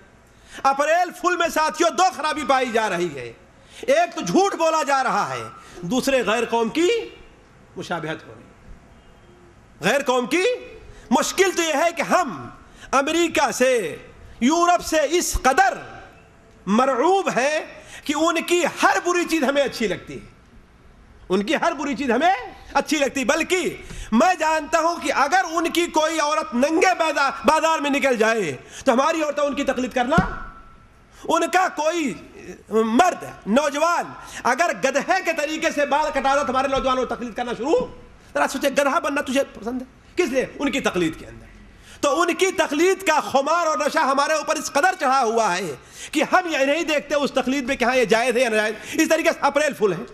اپریل فل میں ساتھیوں دو خرابی پائی جا رہی ہے. ایک تو جھوٹ بولا جا رہا ہے, دوسرے غیر قوم کی مشابہت ہو رہی ہے. غیر قوم کی مشکل تو یہ ہے کہ ہم امریکہ سے, یورپ سے اس قدر مرعوب ہے کہ ان کی ہر بری چیز ہمیں اچھی لگتی ہے, ان کی ہر بری چیز ہمیں اچھی لگتی. بلکہ میں جانتا ہوں کہ اگر ان کی کوئی عورت ننگے بازار میں نکل جائے تو ہماری عورتیں ان کی تقلید کرنا, ان کا کوئی مرد نوجوان اگر گدھے کے طریقے سے بال کٹاتا تو ہمارے نوجوانوں کو تقلید کرنا شروع. ذرا سوچے, گدھا بننا تجھے پسند ہے, کس لیے؟ ان کی تقلید کے اندر. تو ان کی تقلید کا خمار اور نشہ ہمارے اوپر اس قدر چڑھا ہوا ہے کہ ہم یہ نہیں دیکھتے اس تقلید میں کہ ہاں یہ جائز ہے یا ناجائز. اس طریقے سے اپریل فل ہے.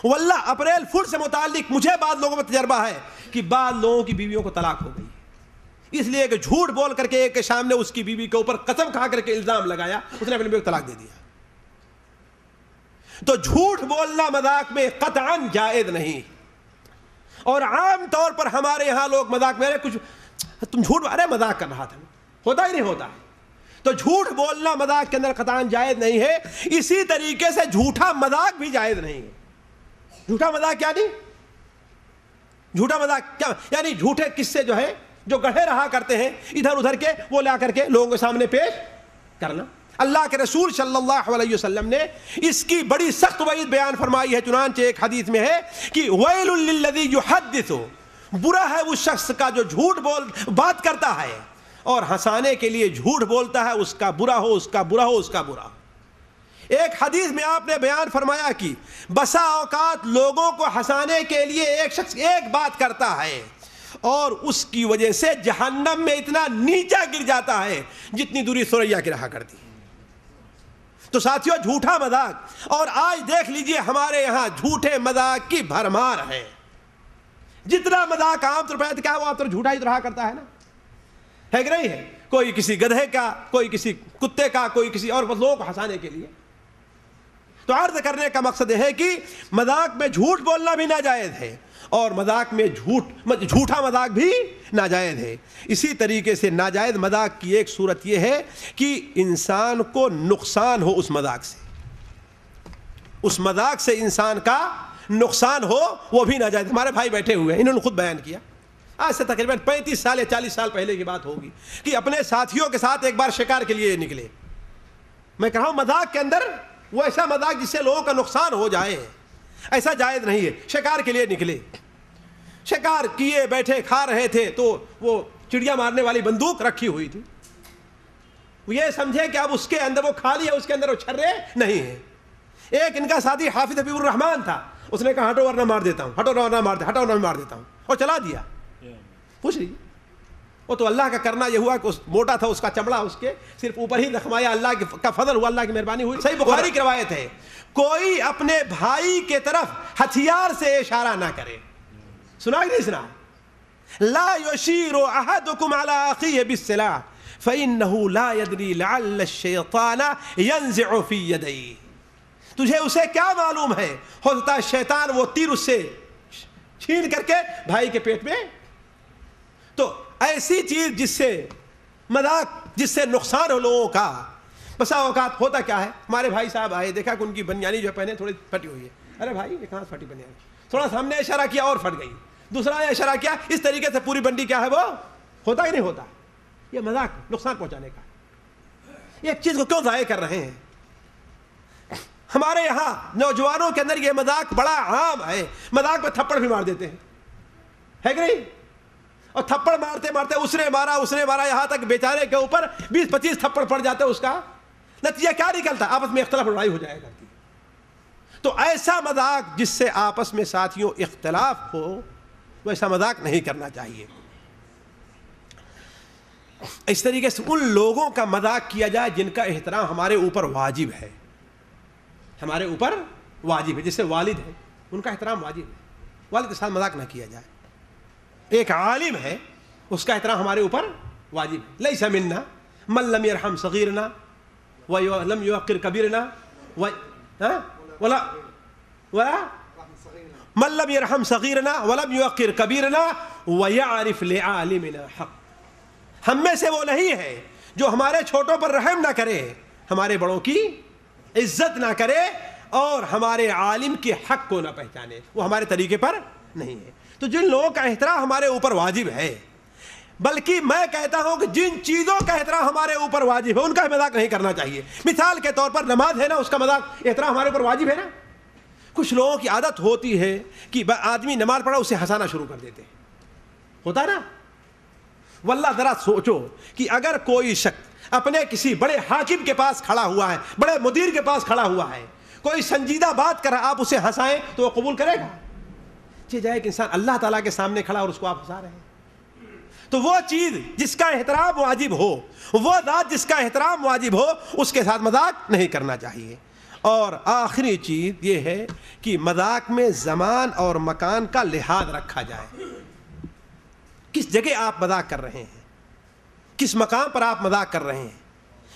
واللہ اپریل فل سے متعلق مجھے بعض لوگوں میں تجربہ ہے کہ بعض لوگوں کی بیویوں کو طلاق ہو گئی اس لیے کہ جھوٹ بول کر کے ایک کے سامنے اس کی بیوی کے اوپر قسم کھا کر کے الزام لگایا, اس نے اپنی بیوی کو طلاق دے دیا. تو جھوٹ بولنا مذاق میں قطعاً جائز نہیں. اور عام طور پر ہمارے یہاں لوگ مذاق میں کچھ تم جھوٹ, ارے مذاق کر رہا تھا, ہوتا ہی نہیں ہوتا ہے. تو جھوٹ بولنا مذاق کے اندر قطعاً جائز نہیں ہے. اسی طریقے سے جھوٹا مذاق بھی جائز نہیں ہے. جھوٹا مذاق کیا نہیں, جھوٹا مذاق کیا یعنی جھوٹے قصے جو ہے جو گڑھے رہا کرتے ہیں ادھر ادھر کے, وہ لا کر کے لوگوں کے سامنے پیش کرنا. اللہ کے رسول صلی اللہ علیہ وسلم نے اس کی بڑی سخت وعید بیان فرمائی ہے. چنانچہ ایک حدیث میں ہے کہ ویل للذی یحدث, برا ہے اس شخص کا جو جھوٹ بات کرتا ہے اور ہنسانے کے لیے جھوٹ بولتا ہے, اس کا برا ہو, اس کا برا ہو, اس کا برا. ایک حدیث میں آپ نے بیان فرمایا کہ بسا اوقات لوگوں کو ہنسانے کے لیے ایک شخص ایک بات کرتا ہے اور اس کی وجہ سے جہنم میں اتنا نیچا گر جاتا ہے جتنی دوری ثریا کی رہا کرتی. تو ساتھیوں جھوٹا مذاق, اور آج دیکھ لیجئے ہمارے یہاں جھوٹے مذاق کی بھرمار ہے. جتنا مذاق عام طور پر کیا وہ عام طور جھوٹا ہی رہا کرتا ہے نا, ہے کہ نہیں ہے؟ کوئی کسی گدھے کا, کوئی کسی کتے کا, کوئی کسی اور لوگوں کو ہنسانے کے لیے. تو عرض کرنے کا مقصد ہے کہ مذاق میں جھوٹ بولنا بھی ناجائز ہے اور مذاق میں جھوٹا مذاق بھی ناجائز ہے. اسی طریقے سے ناجائز مذاق کی ایک صورت یہ ہے کہ انسان کو نقصان ہو اس مذاق سے, اس مذاق سے انسان کا نقصان ہو, وہ بھی ناجائز. ہمارے بھائی بیٹھے ہوئے ہیں, انہوں نے خود بیان کیا, آج سے تقریباً 35 سال یا 40 سال پہلے کی بات ہوگی کہ اپنے ساتھیوں کے ساتھ ایک بار شکار کے لیے نکلے. میں کہہ رہا ہوں مذاق کے اندر وہ ایسا مذاق جس سے لوگوں کا نقصان ہو جائے, ایسا جائز نہیں ہے. شکار کے لیے نکلے, شکار کیے, بیٹھے کھا رہے تھے تو وہ چڑیا مارنے والی بندوق رکھی ہوئی تھی. وہ یہ سمجھے کہ اب اس کے اندر وہ کھالی ہے, اس کے اندر وہ چھرے نہیں ہیں. ایک ان کا ساتھی حافظ حبیب الرحمان تھا, اس نے کہا ہٹو ورنہ مار دیتا ہوں, ہٹو ورنہ مار دیتا, ہٹو ورنہ مار دیتا ہوں, اور چلا دیا. پوچھ لیجیے, وہ تو اللہ کا کرنا یہ ہوا کہ اس موٹا تھا, اس کا چمڑا اس کے صرف اوپر ہی زخمایا, اللہ کا فضل ہوا, اللہ کی مہربانی ہوئی. صحیح بخاری کی روایت ہے, کوئی اپنے بھائی کے طرف ہتھیار سے اشارہ نہ کرے. سنا کہ نہیں سنا؟ لا یشیر احدکم علی اخیہ بالسلاح فانه لا يدری لعل الشیطان ینزع فی یدیہ. تجھے اسے کیا معلوم ہے, ہو سکتا ہے شیطان وہ تیر اس سے چھین کر کے بھائی کے پیٹ میں. تو ایسی چیز جس سے مذاق, جس سے نقصان ہو لوگوں کا. بسا اوقات ہوتا کیا ہے, ہمارے بھائی صاحب آئے, دیکھا کہ ان کی بنیانی جو پہنے تھوڑی پھٹی ہوئی ہے. ارے بھائی یہ کہاں پھٹی بنیانی, تھوڑا سا ہم نے اشارہ کیا اور پھٹ گئی, دوسرا نے اشارہ کیا, اس طریقے سے پوری بنڈی کیا ہے وہ ہوتا ہی نہیں ہوتا. یہ مذاق نقصان پہنچانے کا. ایک چیز کو کیوں ضائع کر رہے ہیں؟ ہمارے یہاں نوجوانوں کے اندر یہ مذاق بڑا عام ہے, مذاق میں تھپڑ بھی مار دیتے ہیں, ہے کہ نہیں؟ اور تھپڑ مارتے مارتے اس نے مارا یہاں تک بیچارے کے اوپر 20-25 تھپڑ پڑ جاتے. اس کا نتیجہ کیا نکلتا؟ آپس میں اختلاف لڑائی ہو جائے کرتی. تو ایسا مذاق جس سے آپس میں ساتھیوں اختلاف ہو, ویسا مذاق نہیں کرنا چاہیے. اس طریقے سے ان لوگوں کا مذاق کیا جائے جن کا احترام ہمارے اوپر واجب ہے, ہمارے اوپر واجب ہے. جیسے والد ہے, ان کا احترام واجب ہے, والد کے ساتھ مذاق نہ کیا جائے. ایک عالم ہے, اس کا احترام ہمارے اوپر واجب ہے. لیس منا من لم یرحم صغیرنا ولم یوقر کبیرنا من لم يرحم صغیرنا ولم یوقر کبیرنا ویعرف لعالمنا حق. ہم میں سے وہ نہیں ہے جو ہمارے چھوٹوں پر رحم نہ کرے، ہمارے بڑوں کی عزت نہ کرے اور ہمارے عالم کے حق کو نہ پہچانے. وہ ہمارے طریقے پر نہیں ہے. تو جن لوگوں کا احترام ہمارے اوپر واجب ہے، بلکہ میں کہتا ہوں کہ جن چیزوں کا احترام ہمارے اوپر واجب ہے ان کا مذاق نہیں کرنا چاہیے. مثال کے طور پر نماز ہے نا، اس کا مذاق احترام ہمارے اوپر واجب ہے نا. کچھ لوگوں کی عادت ہوتی ہے کہ آدمی نماز پڑھا اسے ہنسانا شروع کر دیتے، ہوتا ہے نا. واللہ ذرا سوچو کہ اگر کوئی شخص اپنے کسی بڑے حاکم کے پاس کھڑا ہوا ہے، بڑے مدیر کے پاس کھڑا ہوا ہے، کوئی سنجیدہ بات کر رہا، آپ اسے ہنسائیں تو وہ قبول کرے گا؟ جائے کہ انسان اللہ تعالیٰ کے سامنے کھڑا اور اس کو آپ ہنسا رہے ہیں. تو وہ چیز جس کا احترام واجب ہو، وہ ذات جس کا احترام واجب ہو، اس کے ساتھ مذاق نہیں کرنا چاہیے. اور آخری چیز یہ ہے کہ مذاق میں زمان اور مکان کا لحاظ رکھا جائے. کس جگہ آپ مذاق کر رہے ہیں، کس مقام پر آپ مذاق کر رہے ہیں.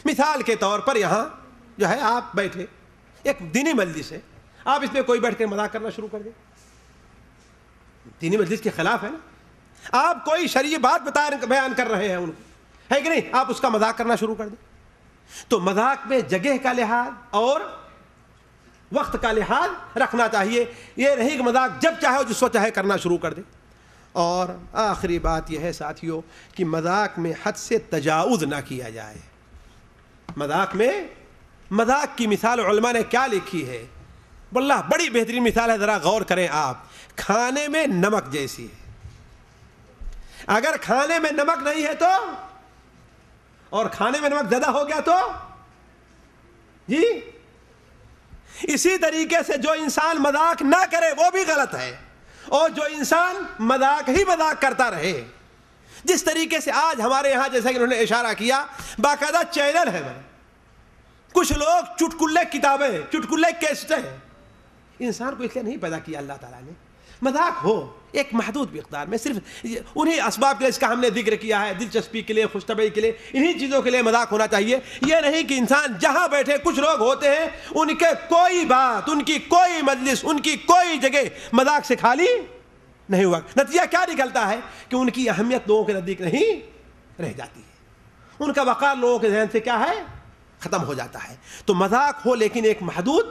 مثال کے طور پر یہاں جو ہے آپ بیٹھے، ایک دینی مجلس ہے، آپ اس میں کوئی بیٹھ کر مذاق کرنا شروع کر دیں، دینی مجلس کے خلاف ہے نا. آپ کوئی شرعی بات بیان کر رہے ہیں ان کو، ہے کہ نہیں، آپ اس کا مذاق کرنا شروع کر دیں. تو مذاق میں جگہ کا لحاظ اور وقت کا لحاظ رکھنا چاہیے. یہ نہیں کہ مذاق جب چاہے جس وقت چاہے کرنا شروع کر دے. اور آخری بات یہ ہے ساتھیوں کہ مذاق میں حد سے تجاوز نہ کیا جائے. مذاق کی مثال علماء نے کیا لکھی ہے، واللہ بڑی بہترین مثال ہے، ذرا غور کریں آپ. کھانے میں نمک جیسی ہے. اگر کھانے میں نمک نہیں ہے تو، اور کھانے میں نمک زیادہ ہو گیا تو جی، اسی طریقے سے جو انسان مذاق نہ کرے وہ بھی غلط ہے، اور جو انسان مذاق ہی مذاق کرتا رہے، جس طریقے سے آج ہمارے یہاں جیسا کہ انہوں نے اشارہ کیا باقاعدہ چینل ہے، کچھ لوگ چٹکلے کتابیں، چٹکلے کیسٹیں. انسان کو اس لیے نہیں پیدا کیا اللہ تعالیٰ نے. مذاق ہو ایک محدود مقدار میں، صرف انہی اسباب کے لیے اس کا ہم نے ذکر کیا ہے، دلچسپی کے لیے، خوش طبعی کے لیے، انہی چیزوں کے لیے مذاق ہونا چاہیے. یہ نہیں کہ انسان جہاں بیٹھے، کچھ لوگ ہوتے ہیں ان کے کوئی بات، ان کی کوئی مجلس، ان کی کوئی جگہ مذاق سے خالی نہیں ہوا. نتیجہ کیا نکلتا ہے کہ ان کی اہمیت لوگوں کے نزدیک نہیں رہ جاتی ہے، ان کا وقار لوگوں کے ذہن سے کیا ہے، ختم ہو جاتا ہے. تو مذاق ہو لیکن ایک محدود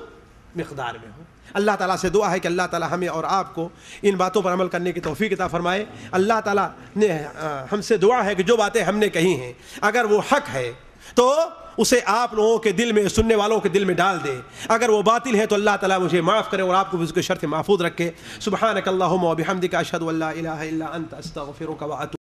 مقدار میں ہو. اللہ تعالیٰ سے دعا ہے کہ اللہ تعالیٰ ہمیں اور آپ کو ان باتوں پر عمل کرنے کی توفیق عطا فرمائے. اللہ تعالیٰ نے ہم سے دعا ہے کہ جو باتیں ہم نے کہی ہیں اگر وہ حق ہے تو اسے آپ لوگوں کے دل میں، سننے والوں کے دل میں ڈال دے. اگر وہ باطل ہے تو اللہ تعالیٰ مجھے معاف کرے اور آپ کو بھی اس کے شر سے محفوظ رکھے. سبحانک اللہم و بحمدک اشہد ان لا الہ الا انت استغفرک و اتوب